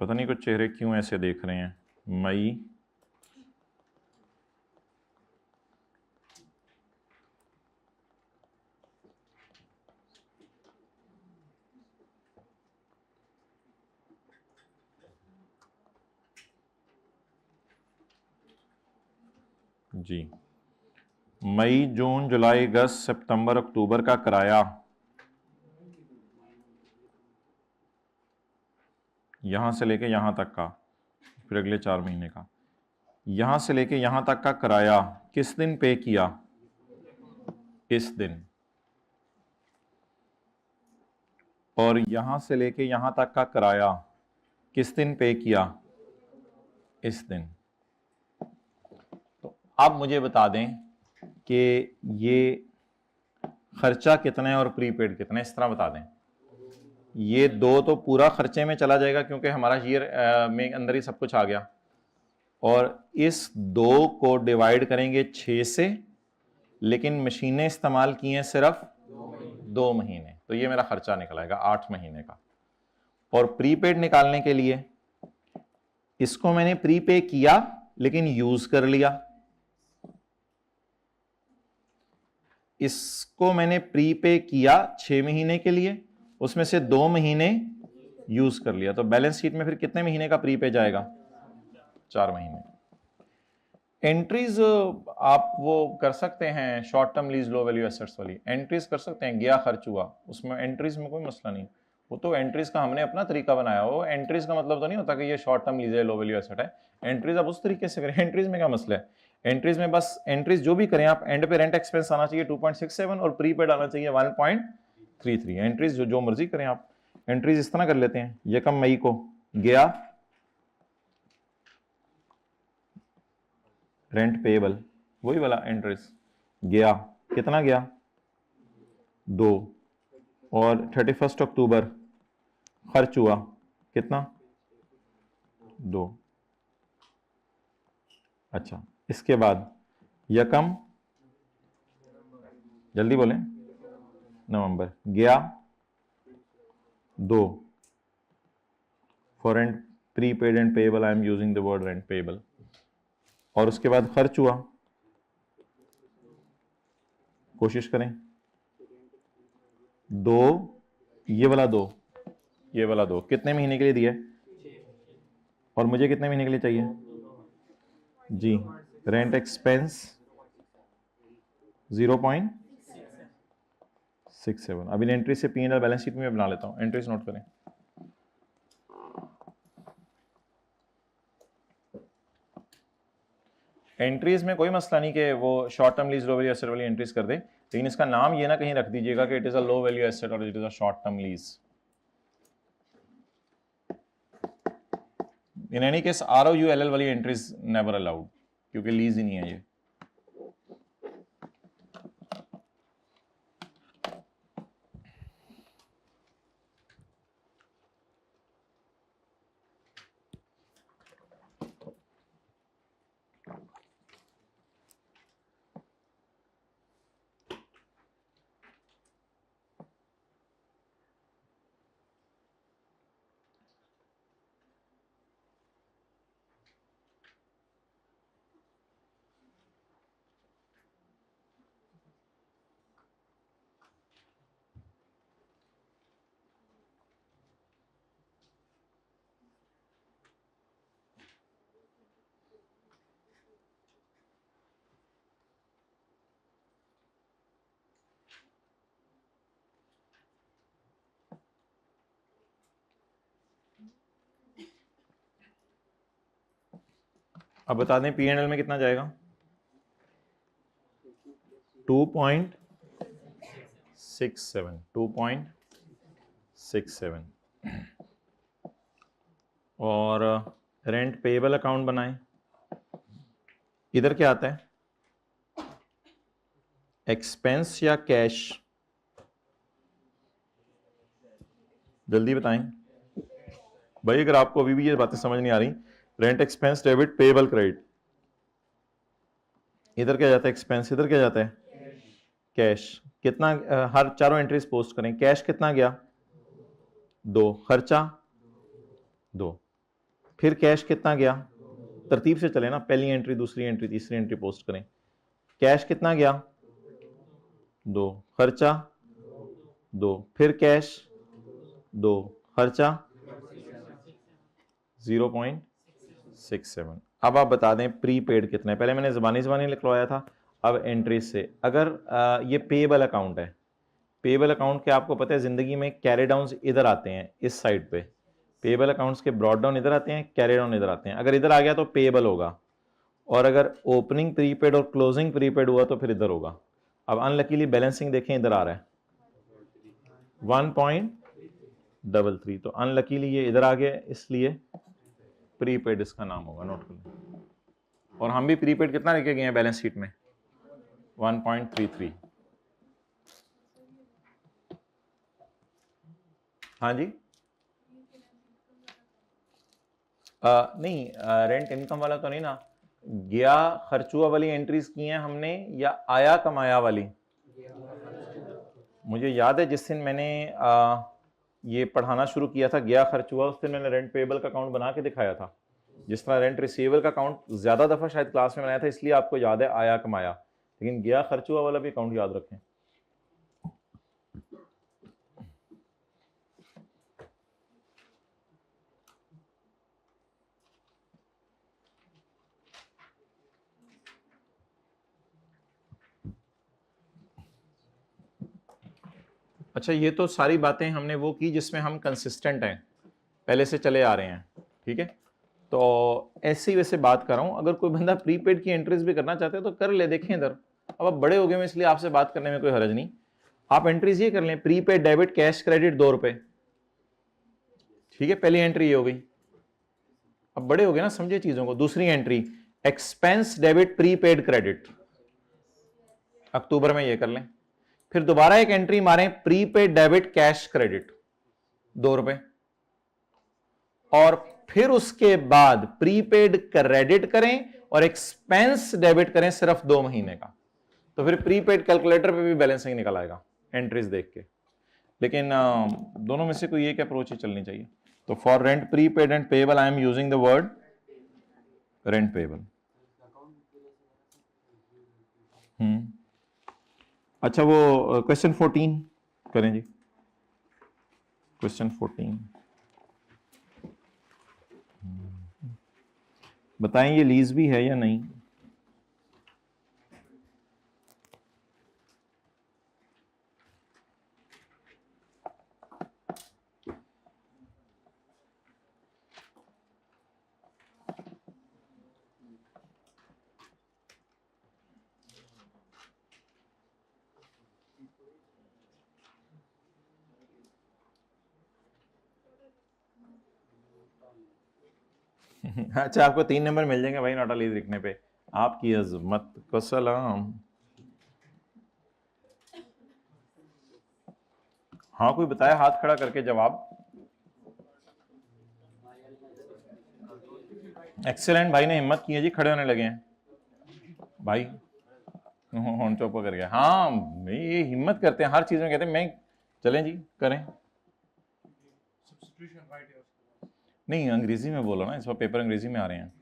पता नहीं कुछ चेहरे क्यों ऐसे देख रहे हैं। मई, जी, मई जून जुलाई अगस्त सितंबर अक्टूबर का किराया यहां से लेके यहां तक का, फिर अगले 4 महीने का, यहां से लेके यहां तक का किराया किस दिन पे किया? इस दिन। और यहां से लेके यहां तक का किराया किस दिन पे किया? इस दिन। तो आप मुझे बता दें कि ये खर्चा कितना है और प्रीपेड कितना है, इस तरह बता दें। ये 2 तो पूरा खर्चे में चला जाएगा क्योंकि हमारा ईयर में अंदर ही सब कुछ आ गया, और इस 2 को डिवाइड करेंगे 6 से, लेकिन मशीनें इस्तेमाल की हैं सिर्फ 2 महीने, तो ये मेरा खर्चा निकलाएगा 8 महीने का। और प्रीपेड निकालने के लिए इसको मैंने प्रीपे किया लेकिन यूज कर लिया, इसको मैंने प्रीपे किया 6 महीने के लिए, उसमें से 2 महीने यूज कर लिया, तो बैलेंस शीट में फिर कितने महीने का प्रीपे जाएगा? 4 महीने। एंट्रीज आप वो कर सकते हैं, short term lease low value assets वाली एंट्रीज कर सकते हैं, गया खर्च हुआ, उसमें एंट्रीज में कोई मसला नहीं। वो तो एंट्रीज का हमने अपना तरीका बनाया हो, एंट्रीज का मतलब तो नहीं होता कि ये शॉर्ट टर्म लीज है, लो वैल्यू एसेट है। एंट्रीज आप उस तरीके से करें, एंट्रीज में क्या मसला है? एंट्रीज में बस एंट्रीज जो भी करें आप, एंड पे रेंट एक्सपेंस आना चाहिए 2.67 और प्रीपेड आना चाहिए 1.33। एंट्रीज जो मर्जी करें आप। एंट्रीज इस तरह कर लेते हैं, यकम मई को गया रेंट पेएबल, वही वाला एंट्रीज गया, कितना गया? 2। और 31 अक्टूबर खर्च हुआ कितना? 2। अच्छा, इसके बाद यकम, जल्दी बोलें, नवंबर गया 2 for rent prepaid and payable, I am using the word rent payable. और उसके बाद खर्च हुआ, कोशिश करें 2, ये वाला 2, ये वाला 2 कितने महीने के लिए दिया है? और मुझे कितने महीने के लिए चाहिए? जी, रेंट एक्सपेंस 0.67। अब इन एंट्री से P&L बैलेंस शीट में बना लेता हूं, एंट्रीज नोट करें। एंट्रीज में कोई मसला नहीं कि वो शॉर्ट टर्म लीज लो वैल्यू एसेट वाली एंट्रीज कर दे, लेकिन इसका नाम ये ना कहीं रख दीजिएगा कि it is a low value asset और it is a short term lease. In any case ROULL वाली एंट्रीज नेवर अलाउड, क्योंकि लीज ही नहीं है ये। अब बता दें P&L में कितना जाएगा? 2.67 और रेंट पेएबल अकाउंट बनाएं। इधर क्या आता है, एक्सपेंस या कैश? जल्दी बताएं भाई, अगर आपको अभी भी ये बातें समझ नहीं आ रही, rent expense debit payable credit, इधर क्या जाता है एक्सपेंस, इधर क्या जाता है कैश। कितना हर चारों एंट्रीज पोस्ट करें, कैश कितना गया? 2, खर्चा 2, फिर कैश कितना गया? तरतीब से चले ना, पहली एंट्री दूसरी एंट्री तीसरी एंट्री पोस्ट करें। कैश कितना गया? 2, खर्चा 2, फिर कैश 2, खर्चा 0.67। अब आप बता दें प्रीपेड कितना है। पहले मैंने ज़बानी लिखवाया था, अब एंट्री से। अगर ये पेएबल अकाउंट है, पेएबल अकाउंट के आपको पता है ज़िंदगी में कैरी डाउन्स इधर आते हैं इस साइड पे, पेएबल अकाउंट्स के ब्रॉड डाउन इधर आते हैं, कैरी डाउन इधर आते हैं। अगर इधर आ गया तो पेएबल होगा, और अगर ओपनिंग प्रीपेड और क्लोजिंग प्रीपेड हुआ तो फिर इधर होगा। अब अनलकीली बैलेंसिंग देखें, इधर आ रहा है 1.33, तो अनलकीली ये इधर आ गया, इसलिए प्रीपेड इसका नाम होगा, नोट कर लें। और हम भी प्रीपेड कितना लेके गए हैं बैलेंस शीट में, 1.33। हाँ जी, नहीं रेंट इनकम वाला तो नहीं ना, गया खर्चुआ वाली एंट्रीज की हैं हमने या आया कमाया वाली? मुझे याद है जिस दिन मैंने ये पढ़ाना शुरू किया था गया खर्चुआ, उस दिन मैंने रेंट पेएबल का अकाउंट बना के दिखाया था। जिस तरह रेंट रिसीवेबल का अकाउंट ज्यादा दफा शायद क्लास में बनाया था, इसलिए आपको याद है आया कमाया, लेकिन गया खर्चुआ वाला भी अकाउंट याद रखें। अच्छा, ये तो सारी बातें हमने वो की जिसमें हम कंसिस्टेंट हैं, पहले से चले आ रहे हैं, ठीक है। तो ऐसी वैसे बात कर रहा हूं, अगर कोई बंदा प्रीपेड की एंट्रीज भी करना चाहते हैं तो कर ले, देखें इधर। अब आप बड़े हो गए हैं इसलिए आपसे बात करने में कोई हर्ज नहीं। आप एंट्रीज ये कर लें, प्रीपेड डेबिट कैश क्रेडिट 2 रुपए, ठीक है, पहली एंट्री ये हो गई। अब बड़े हो गए ना, समझे चीजों को। दूसरी entry expense debit prepaid credit, अक्टूबर में ये कर लें। फिर दोबारा एक एंट्री मारें, प्रीपेड डेबिट कैश क्रेडिट 2 रुपए, और फिर उसके बाद प्रीपेड क्रेडिट करें और एक्सपेंस डेबिट करें सिर्फ 2 महीने का। तो फिर प्रीपेड कैलकुलेटर पे भी बैलेंसिंग निकल आएगा एंट्रीज देख के। लेकिन दोनों में से कोई एक अप्रोच ही चलनी चाहिए। तो for rent prepaid and payable I am using the word rent payable. अच्छा, वो क्वेश्चन 14 करें जी, क्वेश्चन 14 बताएं ये लीज भी है या नहीं। अच्छा, आपको 3 नंबर मिल जाएंगे भाई नोटा लीज लिखने पे, आपकी अजमत को सलाम। हाँ, कोई बताया हाथ खड़ा करके जवाब। एक्सेलेंट, भाई ने हिम्मत की है जी, खड़े होने लगे हैं भाई, होन चौपा कर गया। हाँ, ये हिम्मत करते हैं हर चीज में, कहते हैं मैं, चलें जी करें। नहीं, अंग्रेजी में बोलो ना, इस बार पेपर अंग्रेजी में आ रहे हैं।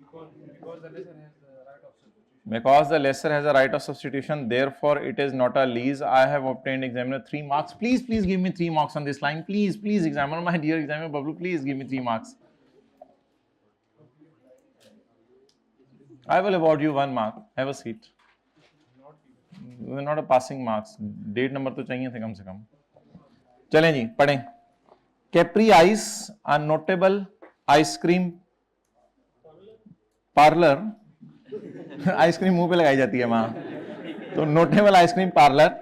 Because the lesser has a right of substitution, therefore it is not a lease. I have obtained examiner 3 marks. Please give me 3 marks on this line. Please, examiner, my dear examiner Bablu, please give me 3 marks. I will award you 1 mark. Have a seat. Not a passing marks. डेट number तो चाहिए थे कम से कम। चलें जी, पढ़ें। Capri Ice, a notable ice cream parlour, ice cream मुंह पे लगाई जाती है वहां, तो notable ice cream parlour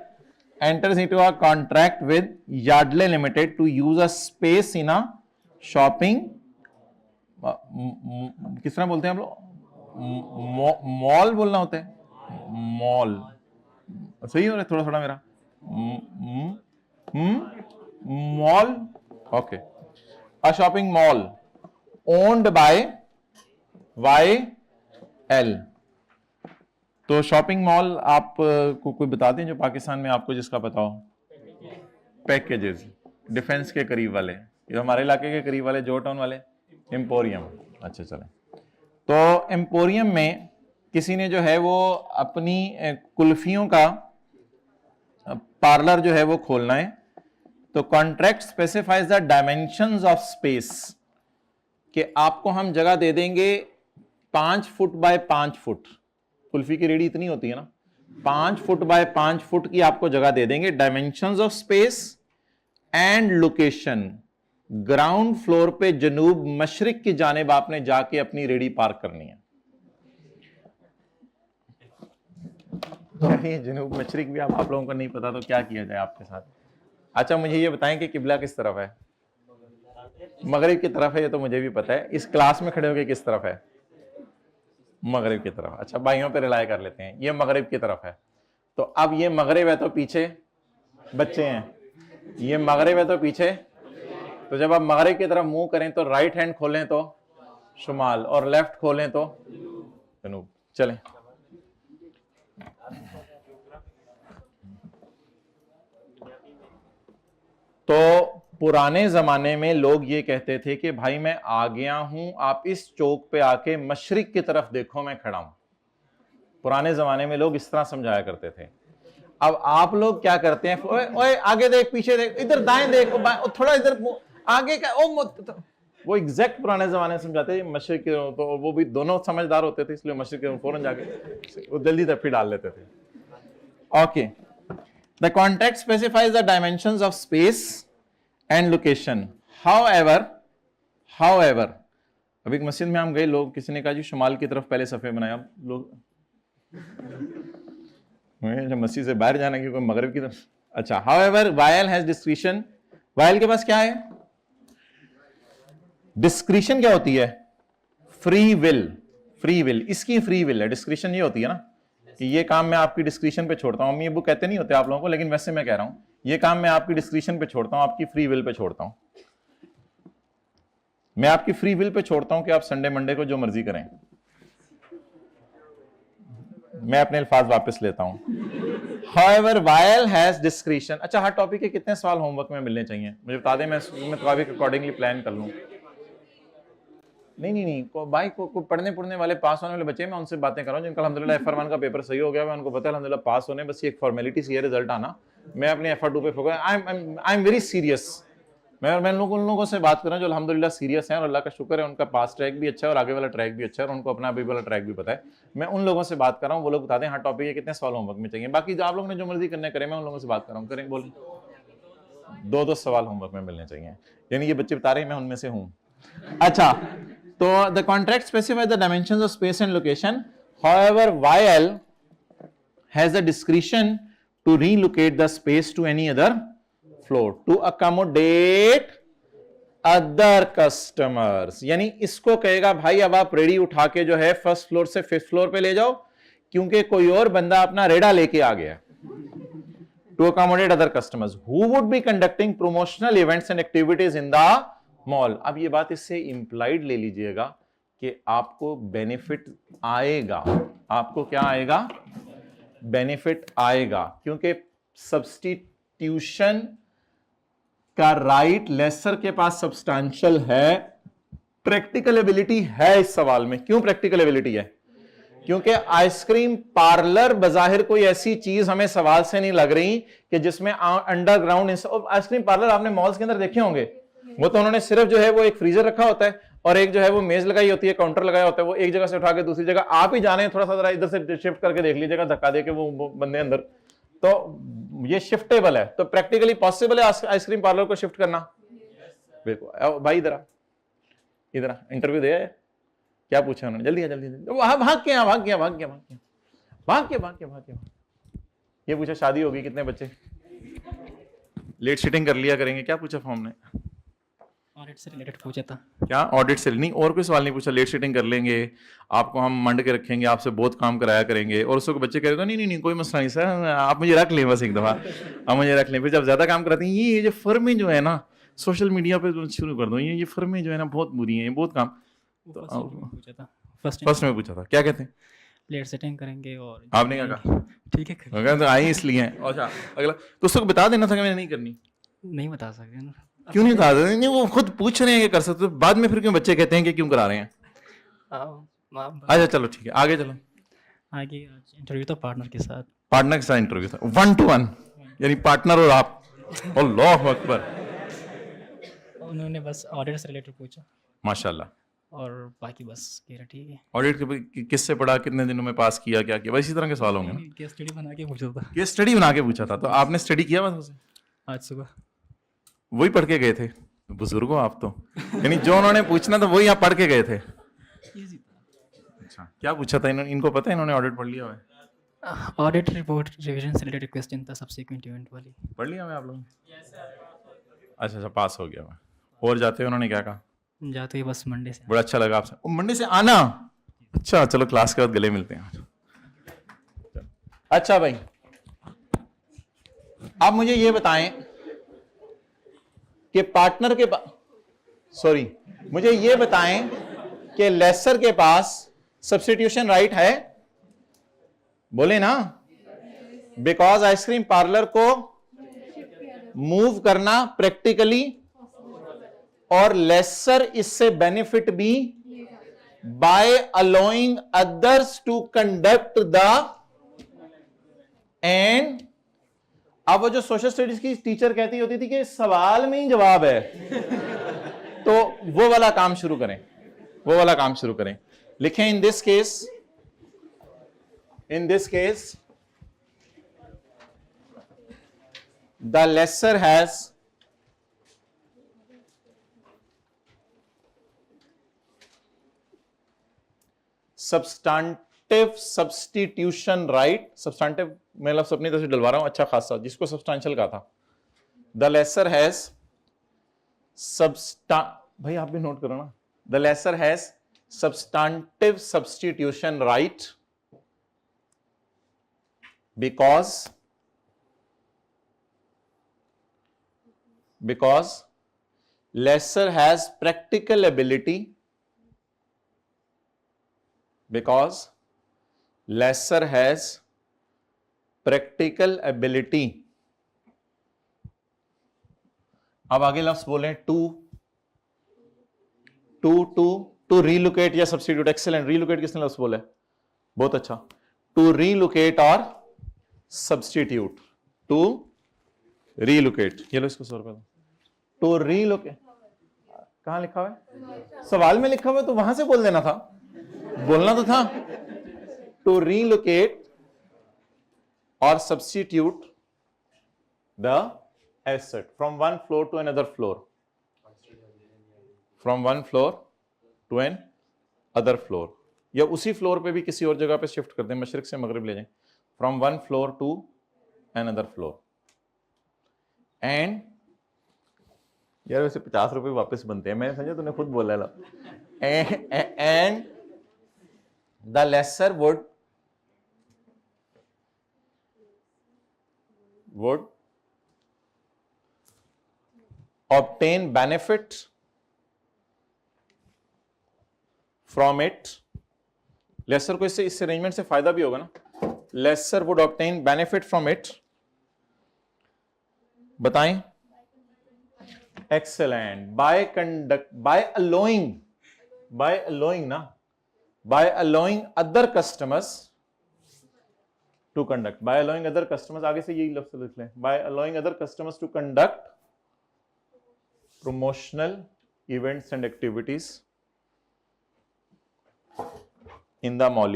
enters into a contract with Yardley limited to use a space in a shopping, किस तरह बोलते हैं हम लोग, मॉल बोलना होता है, मॉल सही हो रहा है थोड़ा थोड़ा मेरा, mall, okay, a shopping mall owned by YL। तो शॉपिंग मॉल आप को कोई बता दें जो पाकिस्तान में आपको जिसका पता हो। पैकेजेस, डिफेंस के करीब वाले, ये हमारे इलाके के करीब वाले, जो टाउन वाले, एम्पोरियम। अच्छा चलें, तो एम्पोरियम में किसी ने जो है वो अपनी कुल्फियों का पार्लर जो है वो खोलना है, तो contract specifies the dimensions of space, कि आपको हम जगह दे देंगे 5 फुट बाय 5 फुट, कुल्फी की रेडी इतनी होती है ना, 5 फुट बाय 5 फुट की आपको जगह दे देंगे। Dimensions of space and location, ground floor पे जनूब मशरिक की जानिब आपने जाके अपनी रेडी पार्क करनी है। ये जनूब मशरिक भी आप लोगों को नहीं पता तो क्या किया जाए आपके साथ। अच्छा मुझे ये बताएं कि किबला किस तरफ है? मगरिब की तरफ है, ये तो मुझे भी पता है। इस क्लास में खड़े होकर किस तरफ है? मगरिब की तरफ। अच्छा भाइयों पे रिलाय कर लेते हैं, ये मगरिब की तरफ है। तो अब ये मगरिब है तो पीछे बच्चे हैं, ये मगरिब है तो पीछे, तो जब आप मगरिब की तरफ मुंह करें तो राइट हैंड खोलें तो शुमाल और लेफ्ट खोलें तो जनूब। चलें तो पुराने जमाने में लोग ये कहते थे कि भाई मैं आ गया हूं, आप इस चौक पे आके मशरिक की तरफ देखो, मैं खड़ा हूं। पुराने जमाने में लोग इस तरह समझाया करते थे। अब आप लोग क्या करते हैं, ओए ओए आगे देख, पीछे देख, इधर दाएं देख, थोड़ा इधर आगे का, वो एग्जैक्ट पुराने जमाने में समझाते थे मशरिक की, तो वो भी दोनों समझदार होते थे, इसलिए मशरिक के फौरन जाके वो जल्दी तरफ ही डाल लेते थे। Okay, the context specifies the dimensions of space and location. However अभी एक मस्जिद में हम गए, लोग किसी ने कहा जी शुमाल की तरफ पहले सफे बनाया, लोग जब मस्जिद से बाहर जाना क्योंकि मगरिब की तरफ। अच्छा, however Vail has discretion, Vail के पास क्या है? डिस्क्रिशन क्या होती है? फ्री विल, इसकी फ्री विल है। डिस्क्रिशन ये होती है ना कि ये काम मैं आपकी डिस्क्रिशन पे छोड़ता हूं। अम्मी अब्बू कहते नहीं होते आप लोगों को, लेकिन वैसे मैं कह रहा हूं ये काम मैं आपकी डिस्क्रिशन पे छोड़ता हूं, आपकी फ्री विल पे छोड़ता हूं। मैं आपकी फ्री विल पे छोड़ता हूं कि आप संडे मंडे को जो मर्जी करें। मैं अपने अल्फाज वापस लेता हूं। However, while has discretion। अच्छा, हर टॉपिक के कितने सवाल होमवर्क में मिलने चाहिए मुझे बता दें, मैं टॉपिक अकॉर्डिंगली प्लान कर लूं। नहीं भाई को पढ़ने वाले, पास होने वाले बच्चे, मैं उनसे बातें कर रहा हूं जिनका अल्हम्दुलिल्लाह FR1 का पेपर सही हो गया, मैं उनको पता है अल्हम्दुलिल्लाह पास होने, बस ये एक फॉर्मेलिटी सी है रिजल्ट आना। मैं अपने FR2 पे focus, I am very serious. मैं उन लोगों से बात कर रहा हूं जो अल्हम्दुलिल्लाह सीरियस हैं और अल्लाह का शुक्र है उनका पास ट्रैक भी अच्छा है और आगे वाला ट्रैक भी अच्छा है और उनको अपना अभी वाला ट्रैक भी पता है। मैं उन लोगों से बात कर रहा हूं, वो लोग बता दें हर टॉपिक के कितने सवाल होमवर्क में चाहिए। बाकी जो आप लोगों ने जो मर्जी करने करें, मैं उन लोगों से बात कर रहा हूं, करें बोलें। 2 सवाल होमवर्क में मिलने चाहिए, यानी ये बच्चे बता रहे हैं मैं उनमें से हूं। अच्छा, तो the contract specifies the dimensions of space and location. However Vail has the discretion to relocate the space to any other floor to accommodate other customers. यानी इसको कहेगा भाई अब आप रेडी उठा के जो है फर्स्ट फ्लोर से 5th फ्लोर पे ले जाओ, क्योंकि कोई और बंदा अपना रेडा लेके आ गया। To accommodate other customers who would be conducting promotional events and activities in the mall. अब ये बात इससे इंप्लाइड ले लीजिएगा कि आपको बेनिफिट आएगा। आपको क्या आएगा? बेनिफिट आएगा, क्योंकि सब्स्टिट्यूशन का राइट लेसर के पास सब्सटेंशियल है। प्रैक्टिकल एबिलिटी है इस सवाल में। क्यों प्रैक्टिकल एबिलिटी है? क्योंकि आइसक्रीम पार्लर बजाहिर कोई ऐसी चीज हमें सवाल से नहीं लग रही कि जिसमें अंडरग्राउंड आइसक्रीम पार्लर आपने मॉल्स के अंदर देखे होंगे, वो तो उन्होंने सिर्फ जो है वो एक फ्रीजर रखा होता है और एक जो है वो मेज लगाई होती है, काउंटर लगाया होता है, वो एक जगह से उठा के दूसरी जगह आप ही जाने, थोड़ा सा जरा इधर से शिफ्ट करके देख लीजिएगा, धक्का दे के वो बंदे अंदर, तो ये शिफ्टेबल है। तो प्रैक्टिकली पॉसिबल है आइसक्रीम पार्लर को शिफ्ट करना। बिल्कुल भाई, इधर इंटरव्यू दे, क्या पूछा उन्होंने? जल्दी भाग। ये पूछा शादी होगी, कितने बच्चे, लेट सीटिंग कर लिया करेंगे, क्या पूछा फॉर्म ने? ऑडिट से रिलेटेड पूछा था। क्या ऑडिट से नहीं? और कोई सवाल नहीं पूछा। लेट सीटिंग कर लेंगे, आपको हम मंड के रखेंगे, आपसे बहुत काम कराया करेंगे। और उसको बच्चे कह रहे थे नहीं कोई मसला नहीं सर, आप मुझे रख लें बस एक दफा, आप मुझे रख लें। फिर जब ज्यादा काम कराते हैं, ये जो फर्में जो है ना सोशल मीडिया पे शुरू कर दो, ये फर्में जो है ना बहुत बुरी हैं, बहुत काम। फर्स्ट में पूछा था, क्या कहते हैं? लेट सेटिंग करेंगे। और आपने क्या कहा? ठीक है, तो आई इसलिए। अच्छा, अगला तो उसको बता देना था कि मैंने नहीं करनी। नहीं बता सकते ना। क्यों नहीं बता देते? वो खुद पूछ रहे हैं कि कर सकते, बाद में फिर क्यों बच्चे कहते हैं कि क्यों करा रहे हैं? अच्छा चलो ठीक है, आगे चलो। आगे इंटरव्यू था पार्टनर के साथ। पार्टनर के साथ इंटरव्यू था, 1 to 1, यानी पार्टनर और आप। अल्लाह अकबर। उन्होंने बस ऑडिट से रिलेटेड पूछा। माशाल्लाह। और बाकी बस कह रहा ठीक है। ऑडिट किससे पढ़ा, कितने दिनों में पास किया, क्या किया, इसी तरह के सवाल होंगे ना। केस स्टडी बना के पूछा था केस स्टडी बना के पूछा था, तो आपने स्टडी किया बस उसे, आज सुबह। वही पढ़ के गए थे। बुजुर्ग हो आप तो, यानी जो उन्होंने पूछना था वही आप पढ़ के गए थे। इजी था। अच्छा, क्या पूछा था इनको पता है, इन्होंने ऑडिट पढ़ लिया हुआ है? ऑडिट रिपोर्ट रिवीजन से रिलेटेड क्वेश्चन था, सब्सिक्वेंट इवेंट वाली। पढ़ लिया हुआ है आप लोगों ने? अच्छा अच्छा, पास हो गया मैं। और जाते हुए उन्होंने क्या कहा? जाते ही बस मंडे से। बड़ा अच्छा लगा आपसे, मंडे से आना। अच्छा चलो, क्लास के बाद गले मिलते हैं। अच्छा भाई, आप मुझे ये बताएं कि पार्टनर के सॉरी, मुझे ये बताएं कि लेसर के पास सब्स्टिट्यूशन राइट है? बोले ना, बिकॉज आइसक्रीम पार्लर को मूव करना प्रैक्टिकली, और लेसर इससे बेनिफिट भी by allowing others to conduct the end. अब वो जो सोशल स्टडीज की टीचर कहती होती थी कि सवाल में ही जवाब है, तो वो वाला काम शुरू करें, वो वाला काम शुरू करें। लिखें in this case the lessor has substantive substitution right. Substantive मैं लफ्ज़ अपनी तरफ से डलवा रहा हूं अच्छा खासा, जिसको सब्सटेंशियल कहा था। द लेसर हैज भाई आप भी नोट करो ना। The lessor has substantive substitution right because lesser has practical ability, because lesser has practical ability। अब आगे लफ्ज बोलें टू रीलोकेट या सब्स्टिट्यूट। एक्सेलेंट, रीलोकेट किसने लफ्ज बोला है? बहुत अच्छा। To relocate or substitute, to relocate. ये लो इसको 100 रुपए दो। टू रीलोकेट कहां लिखा हुआ है? सवाल में लिखा हुआ है, तो वहां से बोल देना था, बोलना तो था। To relocate or substitute the asset from one floor to another floor, from one floor to another floor, या उसी फ्लोर पे भी किसी और जगह पे शिफ्ट कर दें, मशरिक से मगरिब ले जाएं, from one floor to another floor. And यार वैसे 50 रुपए वापस बनते हैं, मैंने समझा तूने खुद बोला ला। And the lessor would obtain benefit from it। Lessor को इस अरेंजमेंट से फायदा भी होगा ना। Lessor would obtain benefit from it। बताएं। Excellent. By conduct, by allowing ना, by allowing other customers to conduct, by allowing other customers, आगे से यही लफ्ज लिख लें, by allowing other customers to conduct promotional events and activities in the mall।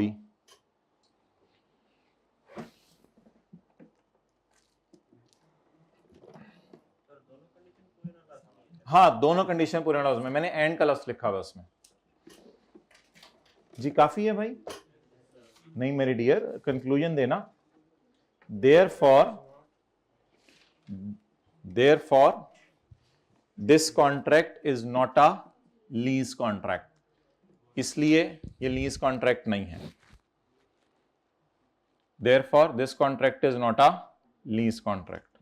हाँ, दोनों कंडीशन पूरे ना उसमें, मैंने एंड का लफ्ज लिखा हुआ उसमें। जी काफी है भाई? नहीं मेरे डियर, कंक्लूजन देना। therefore this contract is not a lease contract, इसलिए ये लीज कॉन्ट्रैक्ट नहीं है। Therefore this contract is not a lease contract.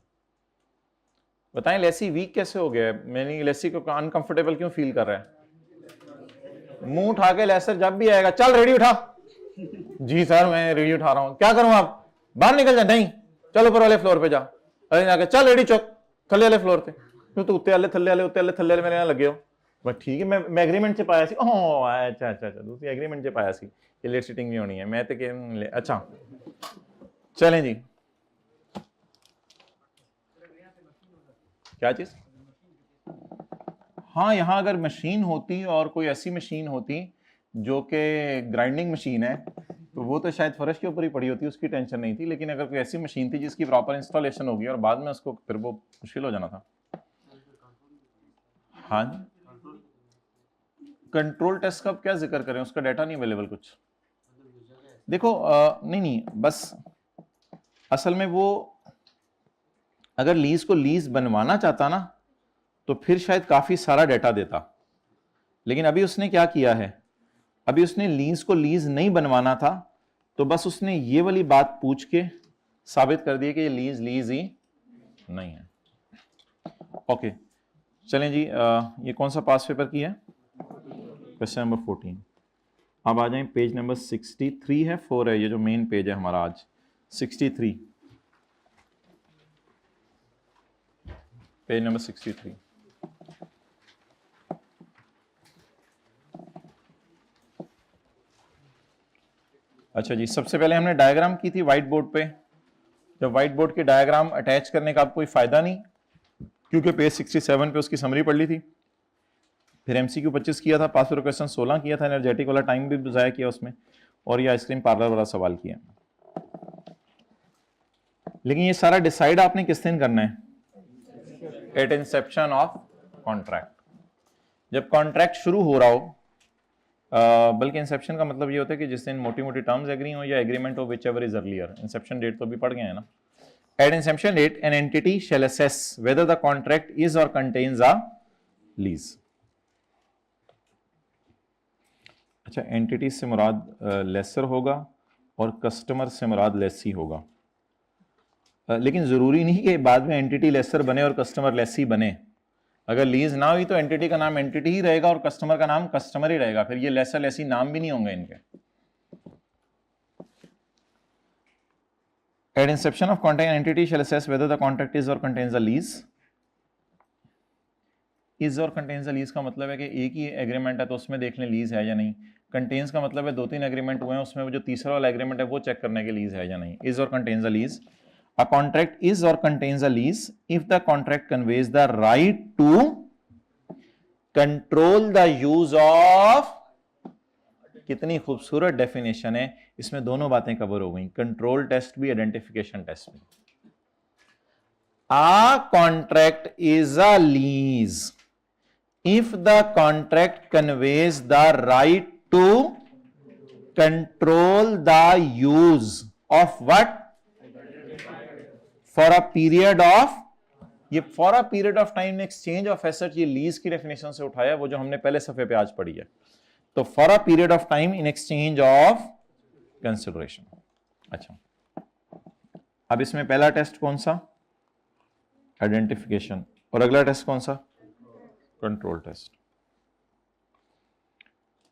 बताएं लेसी वीक कैसे हो गया है? मैंने लेसी को अनकंफर्टेबल क्यों फील कर रहा है? मुंह उठा के लेसर जब भी आएगा, चल रेडी उठा। जी सर मैं रेडी उठा रहा हूं। क्या करूं? आप बाहर निकल जा। नहीं, चल ऊपर वाले फ्लोर पे जा। अरे जाके चल रेडी चौक, थल्ले वाले फ्लोर पे। क्यों तो उत्ते वाले थल्ले वाले मेरे यहाँ लगे हो। बट ठीक है, मैं एग्रीमेंट से पाया सी। ओह अच्छा, दूसरी एग्रीमेंट से पाया सी कि लेट सीटिंग भी होनी है। मैं तो अच्छा चलें जी। क्या चीज? हाँ, यहाँ अगर मशीन होती और कोई ऐसी मशीन होती जो कि ग्राइंडिंग मशीन है तो वो तो शायद फर्श के ऊपर ही पड़ी होती, उसकी टेंशन नहीं थी। लेकिन अगर कोई ऐसी मशीन थी जिसकी प्रॉपर इंस्टॉलेशन होगी और बाद में उसको, फिर वो मुश्किल हो जाना था। हाँ जी, कंट्रोल टेस्ट का अब क्या जिक्र करें, उसका डाटा नहीं अवेलेबल कुछ। देखो नहीं, बस असल में वो अगर लीज को लीज बनवाना चाहता ना तो फिर शायद काफी सारा डाटा देता। लेकिन अभी उसने क्या किया है, अभी उसने लीज को लीज नहीं बनवाना था तो बस उसने ये वाली बात पूछ के साबित कर दिया कि ये लीज लीज ही नहीं है। ओके, चलें जी, ये कौन सा पास पेपर की है? Question number 14। अब आ जाएं पेज नंबर 63 है, 4 है, ये जो मेन पेज है हमारा आज 63, पेज नंबर 63। अच्छा जी, सबसे पहले हमने डायग्राम की थी व्हाइट बोर्ड पे। जब व्हाइट बोर्ड के डायग्राम अटैच करने का अब कोई फायदा नहीं, क्योंकि पेज 67 पे उसकी समरी पढ़ ली थी। फिर एमसीक्यू 25 किया था, पास पेपर क्वेश्चन 16 किया था, एनर्जेटिक वाला टाइम भी ज़ाया किया उसमें, और ये आइसक्रीम पार्लर वाला सवाल किया। लेकिन ये सारा डिसाइड आपने किस दिन करना है? एट इंसेप्शन ऑफ कॉन्ट्रैक्ट, जब कॉन्ट्रैक्ट शुरू हो रहा हो। बल्कि इंसेप्शन का मतलब ये होता है कि जिस दिन मोटी मोटी टर्म्स एग्री हो या एग्रीमेंट हो, whichever is earlier. Inception date तो अभी पढ़ गए हैं ना। At inception date an entity shall assess whether the contract is or contains a lease. अच्छा, एंटिटी से मुराद लेसर होगा और कस्टमर से मुराद लेसी होगा। लेकिन जरूरी नहीं कि बाद में एंटिटी लेसर बने और कस्टमर लेसी बने। अगर लीज ना हुई तो एंटिटी का नाम एंटिटी ही रहेगा और कस्टमर का नाम कस्टमर ही रहेगा, फिर ये लेसर लेसी नाम भी नहीं होंगे इनके। At inception of contract, an entity shall assess whether the contract is or contains a lease. Is और contains a lease का मतलब है कि एक ही एग्रीमेंट है तो उसमें देख लें लीज है या नहीं। कंटेन्स का मतलब है 2-3 एग्रीमेंट हुए हैं, उसमें वो जो तीसरा वाला एग्रीमेंट है वो चेक करने के लीज है या नहीं। Is or contains a lease. A contract is or contains a lease if the contract conveys the right to control the use of। कितनी खूबसूरत डेफिनेशन है, इसमें दोनों बातें कवर हो गई, कंट्रोल टेस्ट भी, आइडेंटिफिकेशन टेस्ट भी। A contract is a lease if the contract conveys the right to control the use of what? For a period of, ये for a period of time exchange of asset, ये lease की definition से उठाया, वो जो हमने पहले सफे पे आज पढ़ी है। तो for a period of time in exchange of consideration. अच्छा, अब इसमें पहला टेस्ट कौन सा? आइडेंटिफिकेशन। और अगला टेस्ट कौन सा? Control test.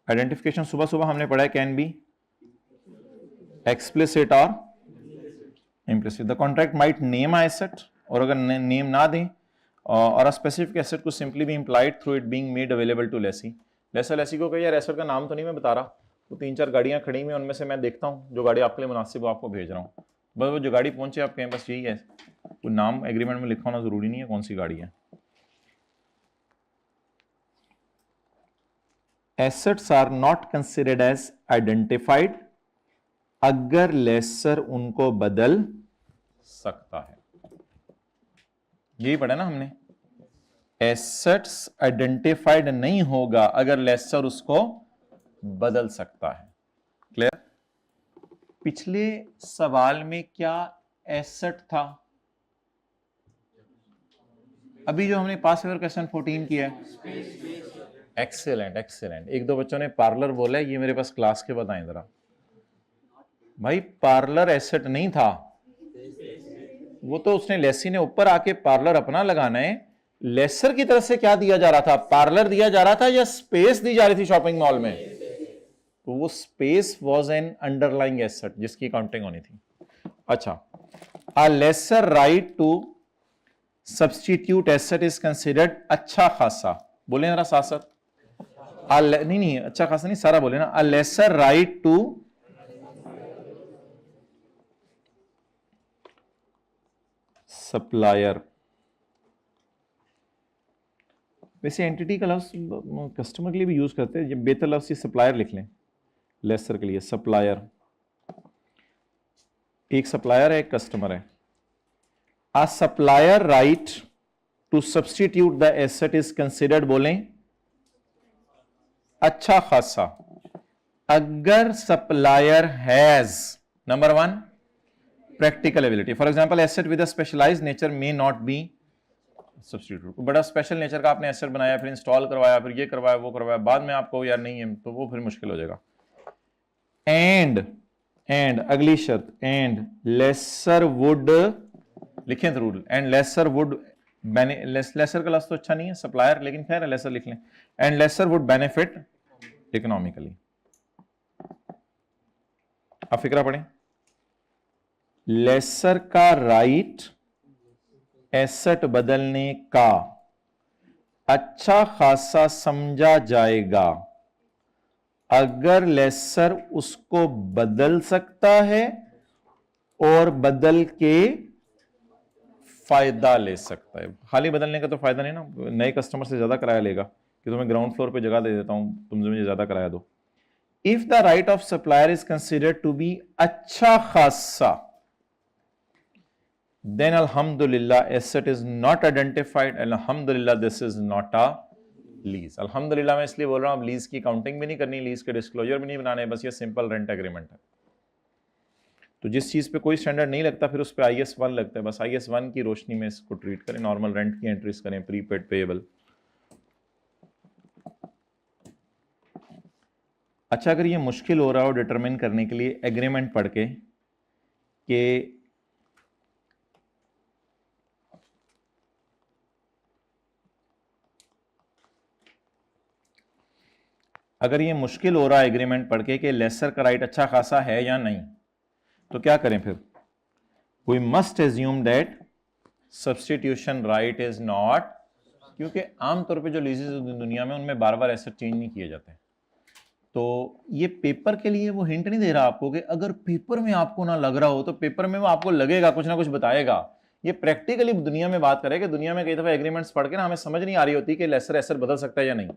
आइडेंटिफिकेशन सुबह सुबह हमने पढ़ा है, can be explicit or implicit. The contract might name a asset, और अगर नेम ना दें और अ स्पेसिफिक एसेट को simply be implied through it being made available to lessee. Lessor lessee को कहिए यार एसेट का नाम तो नहीं मैं बता रहा, वो 3-4 गाड़ियां खड़ी हुई, उनमें से मैं देखता हूँ जो गाड़ी आपके लिए मुनासिब हो आपको भेज रहा हूँ। बस वो जो गाड़ी पहुंचे आप कहें बस यही है, कोई नाम एग्रीमेंट में लिखा होना जरूरी नहीं है कौन सी गाड़ी है। Assets are not considered as identified अगर लेसर उनको बदल सकता है। यही पढ़ा ना हमने, एसेट्स आइडेंटिफाइड नहीं होगा अगर लेसर उसको बदल सकता है। क्लियर? पिछले सवाल में क्या एसेट था? अभी जो हमने पास पेपर क्वेश्चन 14 किया है। Excellent excellent. एक दो बच्चों ने पार्लर बोला है, ये मेरे पास क्लास के बाद आए जरा। भाई पार्लर एसेट नहीं था, वो तो उसने लेसी ने ऊपर आके पार्लर अपना लगाना है। लेसर की तरफ से क्या दिया जा रहा था? पार्लर दिया जा रहा था या स्पेस दी जा रही थी शॉपिंग मॉल में? तो वो space was an underlying asset जिसकी काउंटिंग होनी थी। अच्छा, a lessor right to substitute asset is considered अच्छा खासा। बोले जरा साथ साथ, नहीं अच्छा खासा नहीं, सारा बोले ना। A lessor right to supplier वैसे एंटिटी का लफ्ज कस्टमर के लिए भी यूज करते हैं, जब बेहतर लफ्ज सप्लायर लिख लें, लेसर के लिए सप्लायर। एक सप्लायर है, एक कस्टमर है। A supplier right to substitute the asset is considered, बोलें अच्छा खासा। अगर supplier has number 1 practical ability, for example asset with a specialised nature may not be substitute. बड़ा स्पेशल नेचर का आपने एसेट बनाया, फिर इंस्टॉल करवाया, फिर ये करवाया, वो करवाया, बाद में आपको यार नहीं है, तो वो फिर मुश्किल हो जाएगा। एंड अगली शर्त, एंड लेसर वुड, लिखें rule, and lessor would, lessor का लफ्ज तो अच्छा नहीं है सप्लायर, लेकिन खैर लेसर लिख लें। And lessor would benefit economically. अब फिक्रा पढ़ें, लेसर का राइट एसेट बदलने का अच्छा खासा समझा जाएगा अगर लेसर उसको बदल सकता है और बदल के फायदा ले सकता है। खाली बदलने का तो फायदा नहीं ना, नए कस्टमर से ज्यादा किराया लेगा कि तुम्हें ग्राउंड फ्लोर पे जगह दे देता हूं, तुम मुझे ज्यादा किराया दो। If the right of supplier is considered to be अच्छा खासा, then alhamdulillah asset is not identified, alhamdulillah this is not a lease। alhamdulillah मैं इसलिए बोल रहा हूं, अब लीज की काउंटिंग भी नहीं करनी, लीज के डिस्क्लोजर भी नहीं बनाने, बस ये सिंपल रेंट एग्रीमेंट है। तो जिस चीज पे कोई स्टैंडर्ड नहीं लगता फिर उस पे IS1 लगता है, बस IS1 की रोशनी में इसको ट्रीट करें, नॉर्मल रेंट की एंट्रीज करें, प्रीपेड पेएबल। अच्छा, अगर ये मुश्किल हो रहा हो डिटरमिन करने के लिए, एग्रीमेंट पढ़ के कि अगर ये मुश्किल हो रहा है एग्रीमेंट पढ़ के कि लेसर का राइट अच्छा खासा है या नहीं, तो क्या करें फिर? We must assume that substitution right is not, क्योंकि आमतौर पे जो लीजेस दुनिया में उनमें बार बार एसेट चेंज नहीं किए जाते। तो ये पेपर के लिए वो हिंट नहीं दे रहा आपको कि अगर पेपर में आपको ना लग रहा हो तो पेपर में वो आपको लगेगा, कुछ ना कुछ बताएगा। ये प्रैक्टिकली दुनिया में बात करें कि दुनिया में कई दफा एग्रीमेंट्स पढ़ के ना हमें समझ नहीं आ रही होती कि लेसर एसेट बदल सकता है या नहीं,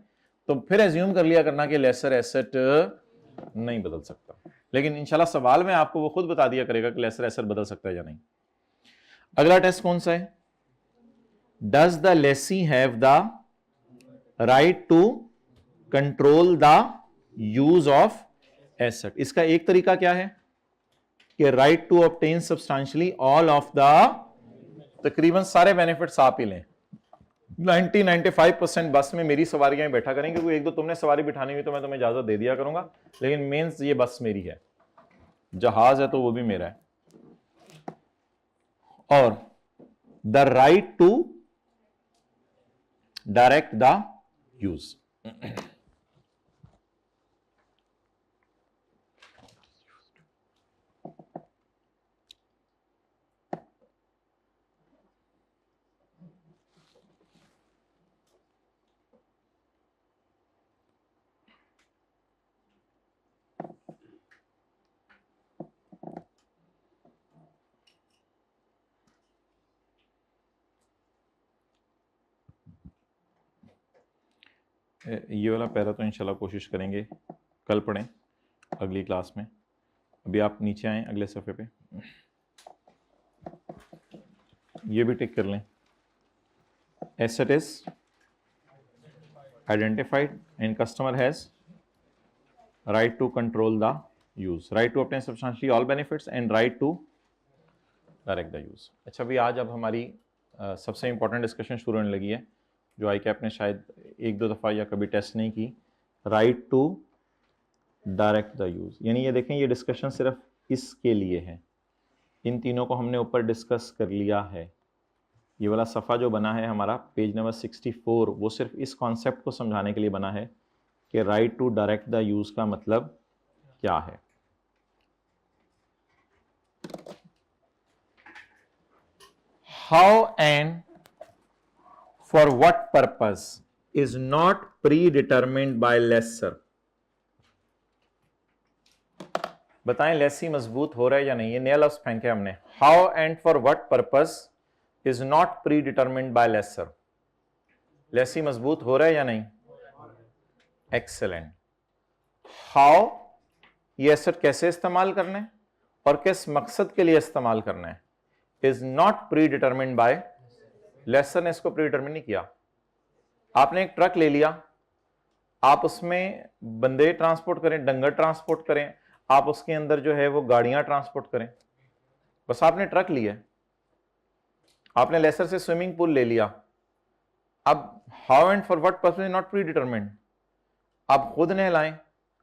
तो फिर एज्यूम कर लिया करना कि लेसर एसेट नहीं बदल सकता, लेकिन इंशाल्लाह सवाल में आपको वो खुद बता दिया करेगा कि लेसर एसेट बदल सकता है या नहीं। अगला टेस्ट कौन सा है? Does the lessee have the right to control the use of asset. इसका एक तरीका क्या है कि right to obtain substantially all of the, तकरीबन सारे बेनिफिट्स आप ही लें। 90-95% बस में मेरी सवारियां बैठा करेंगे, क्योंकि एक दो तुमने सवारी बिठानी हुई तो मैं तुम्हें इजाजत दे दिया करूंगा, लेकिन मेंस ये बस मेरी है, जहाज है तो वो भी मेरा है। और the right to direct the use. ये वाला पैरा तो इंशाल्लाह कोशिश करेंगे कल पढ़ें अगली क्लास में। अभी आप नीचे आए अगले सफ़े पे, ये भी टिक कर लें। Asset is identified and customer has right to control the use, right to obtain substantially all benefits and right to direct the use. अच्छा भाई, आज अब हमारी सबसे इंपॉर्टेंट डिस्कशन शुरू होने लगी है, जो ICAP ने शायद एक दो दफ़ा या कभी टेस्ट नहीं की। Right to direct the use, यानी ये देखें, ये डिस्कशन सिर्फ इसके लिए है। इन तीनों को हमने ऊपर डिस्कस कर लिया है। ये वाला सफ़ा जो बना है हमारा पेज नंबर 64, वो सिर्फ इस कॉन्सेप्ट को समझाने के लिए बना है कि right to direct the use का मतलब क्या है। How and for what purpose is not predetermined by lessor। बताएं लेसी मजबूत हो रहा है या नहीं, ये नया लफ्ज फेंके हमने। How and for what purpose is not predetermined by lessor. Lessee मजबूत हो रहा है या नहीं? एक्सेलेंट। हाउ, ये एसेट कैसे इस्तेमाल करना है और किस मकसद के लिए इस्तेमाल करना है is not predetermined by lessor ने इसको प्री डिटरमिन नहीं किया। आपने एक ट्रक ले लिया, आप उसमें बंदे ट्रांसपोर्ट करें, डंगर ट्रांसपोर्ट करें, आप उसके अंदर जो है वो गाड़ियां ट्रांसपोर्ट करें, बस आपने ट्रक लिया, आपने लेसर से स्विमिंग पूल ले लिया। अब how and for what purpose is not pre determined. आप खुद नहलाएं,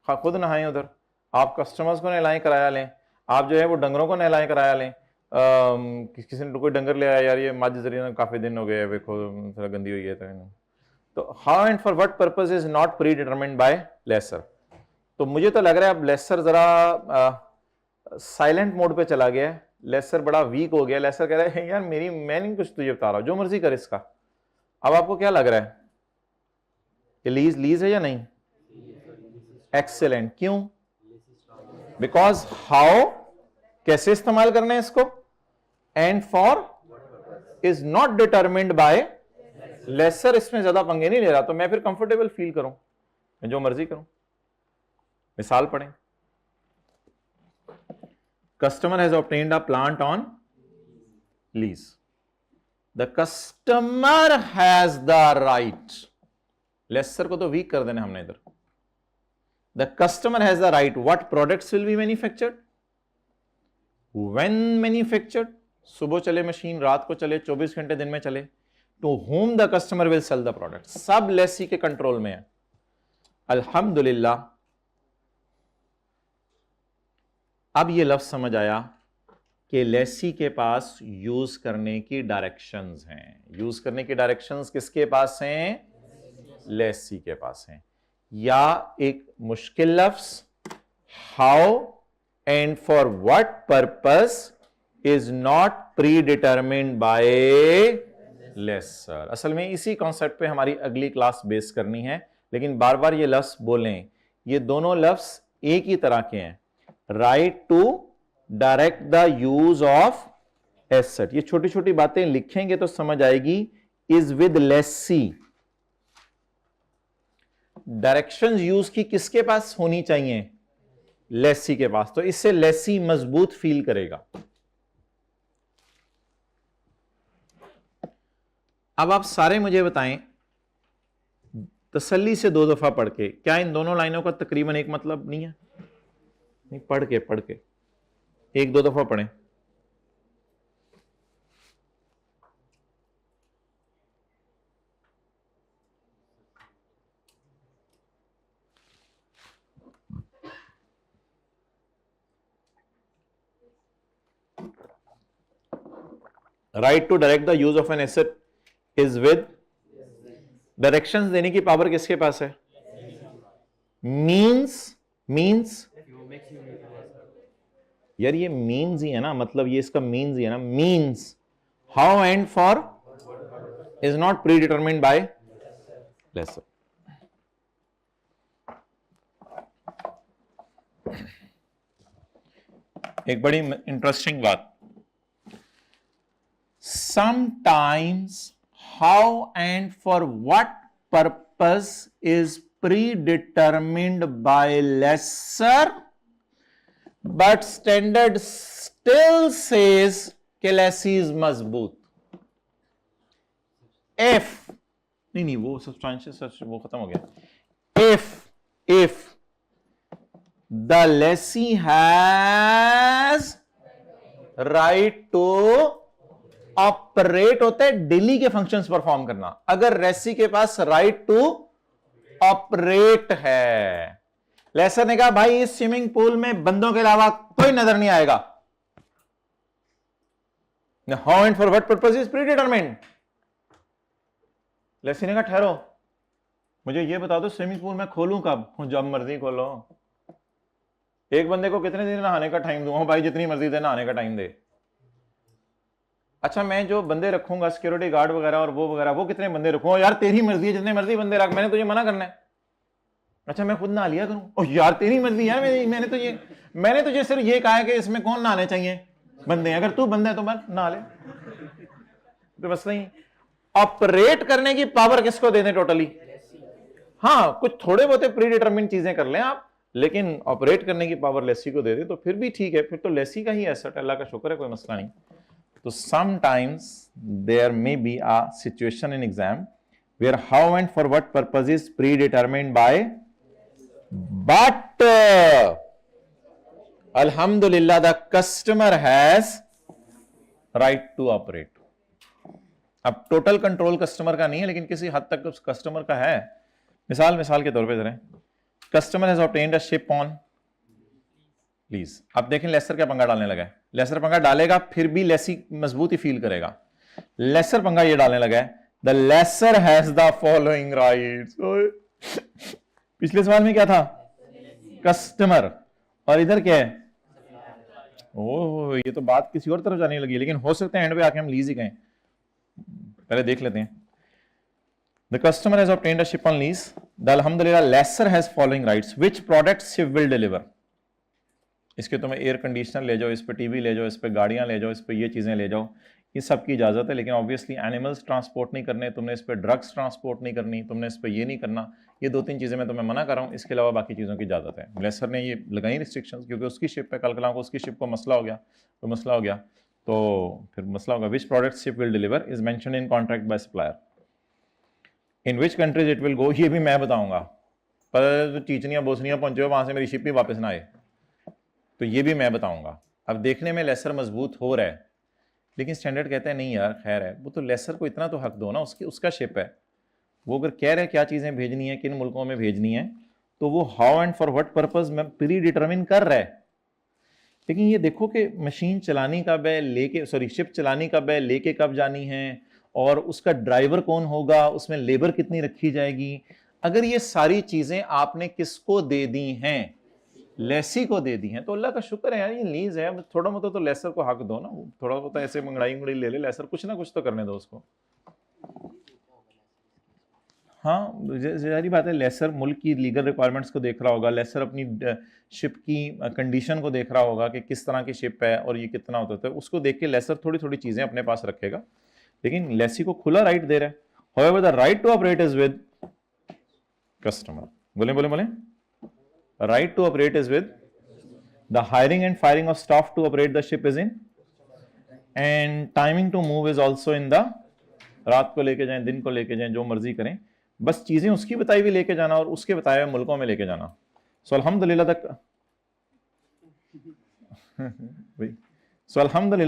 खुद नहाएं उधर, आप कस्टमर्स को नहलाएं, किराया लें, आप जो है वो डंगरों को नहलाएं, किराया लें। किसी ने कोई डंगर ले आया, यार ये मज जरिए काफी दिन हो गए, देखो थोड़ा गंदी हुई है, तो how and for what purpose is not predetermined by lessor. तो मुझे तो लग रहा है अब लेसर जरा साइलेंट मोड पे चला गया है, लेसर बड़ा वीक हो गया। लेसर कह रहा है यार मैं नहीं कुछ तुझे बता रहा हूं, जो मर्जी कर इसका। अब आपको क्या लग रहा है, ये लीज है या नहीं? एक्सेलेंट। क्यों? बिकॉज हाउ, कैसे इस्तेमाल करना है इसको, and for is not determined by lessor. इसमें ज्यादा पंगे नहीं ले रहा, तो मैं फिर कंफर्टेबल फील करूं, मैं जो मर्जी करूं। मिसाल पढ़ें, customer has obtained a plant on lease. The customer has the right, lessor को तो वीक कर देना हमने इधर। The customer has the right, what products will be manufactured, when manufactured, सुबह चले मशीन, रात को चले, 24 घंटे दिन में चले, to whom the customer will sell the product, सब लेसी के कंट्रोल में है। अल्हम्दुलिल्लाह, अब ये लफ्ज समझ आया कि लेसी के पास यूज करने की डायरेक्शंस हैं। यूज करने की डायरेक्शंस किसके पास हैं? लेसी के पास हैं। या एक मुश्किल लफ्ज, how and for what purpose is not predetermined by lessor. असल में इसी कॉन्सेप्ट पे हमारी अगली क्लास बेस करनी है, लेकिन बार बार ये लफ्ज बोलें, ये दोनों लफ्ज एक ही तरह के हैं। Right to direct the use of asset, ये छोटी छोटी बातें लिखेंगे तो समझ आएगी। Is with lessee, direction use की किसके पास होनी चाहिए? लेसी के पास। तो इससे लेसी मजबूत फील करेगा। अब आप सारे मुझे बताएं तसल्ली से 2 दफा पढ़ के, क्या इन दोनों लाइनों का तकरीबन एक मतलब नहीं है? नहीं, पढ़ के 1-2 दफा पढ़ें। Right to direct the use of an asset is with, directions देने की पावर किसके पास है? मीन्स यार ये मीन्स ही है ना, मतलब ये इसका मीन्स ही है ना। Means, how and for is not predetermined by lessor. एक बड़ी इंटरेस्टिंग बात, sometimes how and for what purpose is predetermined by lesser, but standard still says कि lessee is मजबूत। if नहीं वो substantial search वो खत्म हो गया। if the lessee has right to operate, होते हैं डेली के फंक्शंस परफॉर्म करना। अगर लेसी के पास राइट टू ऑपरेट है, लेसर ने कहा भाई इस स्विमिंग पूल में बंदों के अलावा कोई नजर नहीं आएगा, how and for what purpose is predetermined. Lessee ने कहा ठहरो, मुझे ये बता दो स्विमिंग पूल में खोलूं कब? जब मर्जी खोलो। एक बंदे को कितने दिन नहाने का टाइम दूंगा? भाई जितनी मर्जी दे नहाने का टाइम दे। अच्छा मैं जो बंदे रखूंगा सिक्योरिटी गार्ड वगैरह और वो वगैरह, वो कितने बंदे रखूंगा? यार तेरी मर्जी है, जितने मर्जी बंदे रख, मैंने तुझे मना करना है? अच्छा मैं खुद नहा लिया करूं? ओ यार तेरी मर्जी यार, मैंने तुझे सिर्फ ये कहा है कि इसमें कौन नहाने चाहिए? बंदे। अगर तू बंदा है तो बस नहा ले, तो बस नहीं। ऑपरेट करने की पावर किसको दे दें टोटली? हाँ, कुछ थोड़े बहुत प्री डिटरमिन चीजें कर लें आप, लेकिन ऑपरेट करने की पावर लेसी को दे दे तो फिर भी ठीक है, फिर तो लेसी का ही एसेट, अल्लाह का शुक्र है, कोई मसला नहीं। तो sometimes there may be a situation in exam where how and for what purpose is predetermined by, but alhamdulillah the customer has right to operate। अब टोटल कंट्रोल कस्टमर का नहीं है, लेकिन किसी हद तक उस कस्टमर का है। मिसाल के तौर पे जरा, customer has obtained a ship on lease. अब देखें लेसर क्या पंगा डालने लगा है। लेसर पंगा डालेगा फिर भी लेसी मजबूत ही फील करेगा। लेसर पंगा ये डालने लगा है, the lessor has the following rights. पिछले सवाल में क्या था? कस्टमर, और इधर क्या है? ओह, ये तो बात किसी और तरफ जाने लगी, लेकिन हो सकता है एंड पे आके हम लीज ही कहें। पहले देख लेते हैं। The customer has obtained a ship on lease. The alhamdulillah lessor has following rights. Which products ship will deliver? इसके तुम्हें एयर कंडीशनर ले जाओ, इस पे टीवी ले जाओ, इस पे गाड़ियां ले जाओ, इस पे ये चीजें ले जाओ, ये सब की इजाजत है। लेकिन ऑब्वियसली एनिमल्स ट्रांसपोर्ट नहीं करने, तुमने इस पे ड्रग्स ट्रांसपोर्ट नहीं करनी, तुमने इस पे ये नहीं करना। ये 2-3 चीजें मैं तुम्हें मना कर रहा हूँ, इसके अलावा बाकी चीजों की इजाजत है। लेसर ने ये लगाई रिस्ट्रिक्शंस, क्योंकि उसकी शिप पे कल को उसकी शिप को मसला हो गया, तो फिर मसला होगा। Which product ship will deliver is mentioned in contract by supplier. In which countries it will go, ये भी मैं बताऊंगा। पर चीचनिया बोसनिया पहुंचे हो, वहां से मेरी शिप भी वापस ना आए, तो ये भी मैं बताऊंगा। अब देखने में लेसर मजबूत हो रहा है, लेकिन स्टैंडर्ड कहता है नहीं यार, खैर है, वो तो लेसर को इतना तो हक दो ना, उसका शिप है। वो अगर कह रहे हैं क्या चीजें भेजनी है, किन मुल्कों में भेजनी है, तो वो how and for what purpose में प्री डिटरमिन कर रहा है। लेकिन ये देखो कि मशीन चलानी कब है, लेके शिप चलानी कब है, लेके कब जानी है, और उसका ड्राइवर कौन होगा, उसमें लेबर कितनी रखी जाएगी। अगर ये सारी चीजें आपने किसको दे दी हैं? लेसी को दे दी हैं। तो अल्लाह का शुक्र है यार, ये लीज है, थोड़ा बहुत तो लेसर को हक दो ना। थोड़ा बहुत ऐसे मंगड़ाई ले ले लेसर, कुछ ना कुछ तो करने दो उसको। हाँ, सारी बात है। लेसर मुल्क की लीगल रिक्वायरमेंट्स को देख रहा होगा, लेसर अपनी शिप की कंडीशन को देख रहा होगा कि किस तरह की शिप है और ये कितना होता है, उसको देख के लेसर थोड़ी थोड़ी चीजें अपने पास रखेगा, लेकिन लेसी को खुला राइट दे रहा है। However, the right to operate is with customer. बोले right to operate is with the hiring and firing of staff to operate the ship is in, and timing to move is also in the, रात को लेके जाएं, दिन को लेके जाएं, जो मर्जी करें, बस चीजें उसकी बताई हुई लेके जाना और उसके बताए हुए मुल्कों में लेके जाना। सो अल्हम्दुलिल्लाह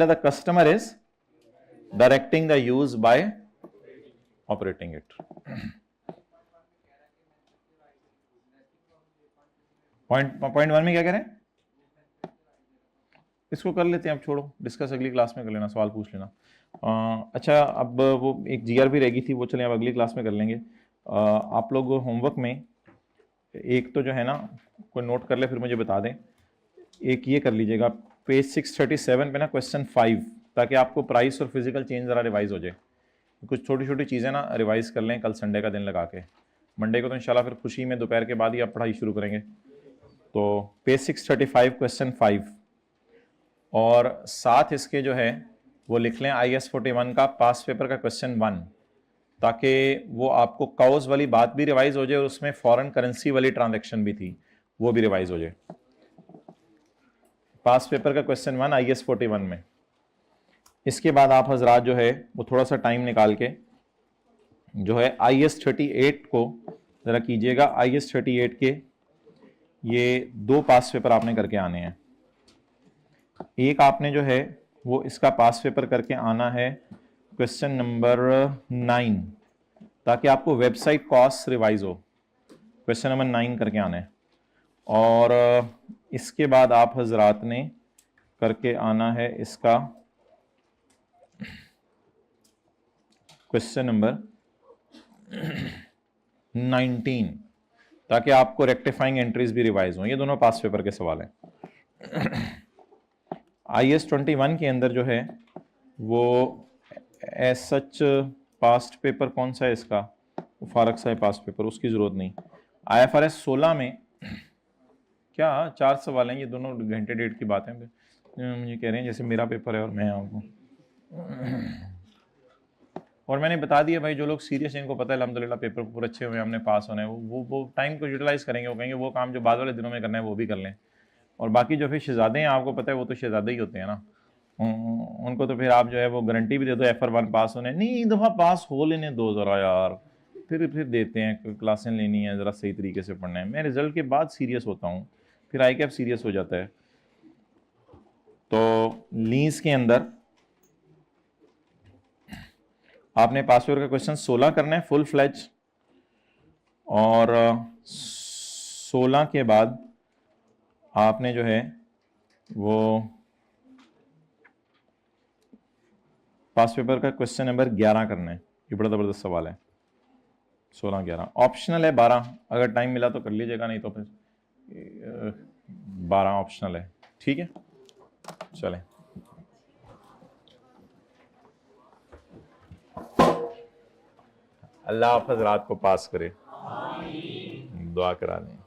the customer is directing the use by operating it. Point 1 में क्या कह रहे हैं? इसको कर लेते हैं, अब छोड़ो, डिस्कस अगली क्लास में कर लेना, सवाल पूछ लेना। अच्छा, अब वो एक जीआरपी रह गई थी, वो चले अब अगली क्लास में कर लेंगे। आप लोग होमवर्क में एक तो जो है ना, कोई नोट कर ले फिर मुझे बता दें। एक ये कर लीजिएगा, पेज 637 पे ना क्वेश्चन 5, ताकि आपको प्राइस और फिजिकल चेंज ज़रा रिवाइज हो जाए। कुछ छोटी छोटी चीज़ें ना रिवाइज कर लें, कल संडे का दिन लगा के। मंडे को तो इंशाल्लाह फिर खुशी में दोपहर के बाद ही आप पढ़ाई शुरू करेंगे। तो पेज 635 क्वेश्चन 5, और साथ इसके जो है वो लिख लें IS 41 का पास पेपर का क्वेश्चन 1, ताकि वो आपको काउज वाली बात भी रिवाइज हो जाए और उसमें फॉरेन करेंसी वाली ट्रांजैक्शन भी थी, वो भी रिवाइज हो जाए। पास पेपर का क्वेश्चन 1 IS 41 में। इसके बाद आप हजरात जो है वो थोड़ा सा टाइम निकाल के जो है IS 38 को ज़रा कीजिएगा। IS 38 के ये 2 पास पेपर आपने करके आने हैं। एक आपने जो है वो इसका पास पेपर करके आना है क्वेश्चन नंबर 9, ताकि आपको वेबसाइट कॉस्ट रिवाइज हो। क्वेश्चन नंबर 9 करके आना है। और इसके बाद आप हजरात ने करके आना है इसका क्वेश्चन नंबर 19, ताकि आपको रेक्टिफाइंग एंट्रीज भी रिवाइज हों। ये दोनों पास पेपर के सवाल हैं। IS 21 के अंदर जो है वो एज सच पास्ट पेपर कौन सा है इसका, फारक सा है पास्ट पेपर, उसकी ज़रूरत नहीं। IFRS 16 में क्या 4 सवाल हैं, ये दोनों घंटे डेढ़ की बात है। मुझे कह रहे हैं जैसे मेरा पेपर है और मैं आपको और मैंने बता दिया भाई, जो लोग सीरियस हैं इनको पता है अल्हम्दुलिल्लाह पेपर पूरे अच्छे हुए, हमने पास होना है, वो टाइम को यूटिलाइज़ करेंगे, वो कहेंगे वो काम जो बाद वाले दिनों में करना है वो भी कर लें। और बाकी जो फिर शहजादे हैं, आपको पता है वो तो शहजादे ही होते हैं ना, उनको तो फिर आप जो है वो गारंटी भी दे दो FR1 पास होने, नहीं एक दफ़ा पास हो लेने दो ज़रा यार, फिर देते हैं, क्लासें लेनी है, ज़रा सही तरीके से पढ़ना है। मैं रिज़ल्ट के बाद सीरियस होता हूँ, फिर ICAP सीरियस हो जाता है। तो लीज के अंदर आपने पासवर्ड का क्वेश्चन 16 करना है फुल फ्लैज, और 16 के बाद आपने जो है वो पास पेपर का क्वेश्चन नंबर 11 करना है। ये बड़ा ज़बरदस्त सवाल है। 16-11 ऑप्शनल है, 12 अगर टाइम मिला तो कर लीजिएगा, नहीं तो फिर 12 ऑप्शनल है। ठीक है, चलें। अल्लाह आप हज़रात को पास करे, दुआ करा दें।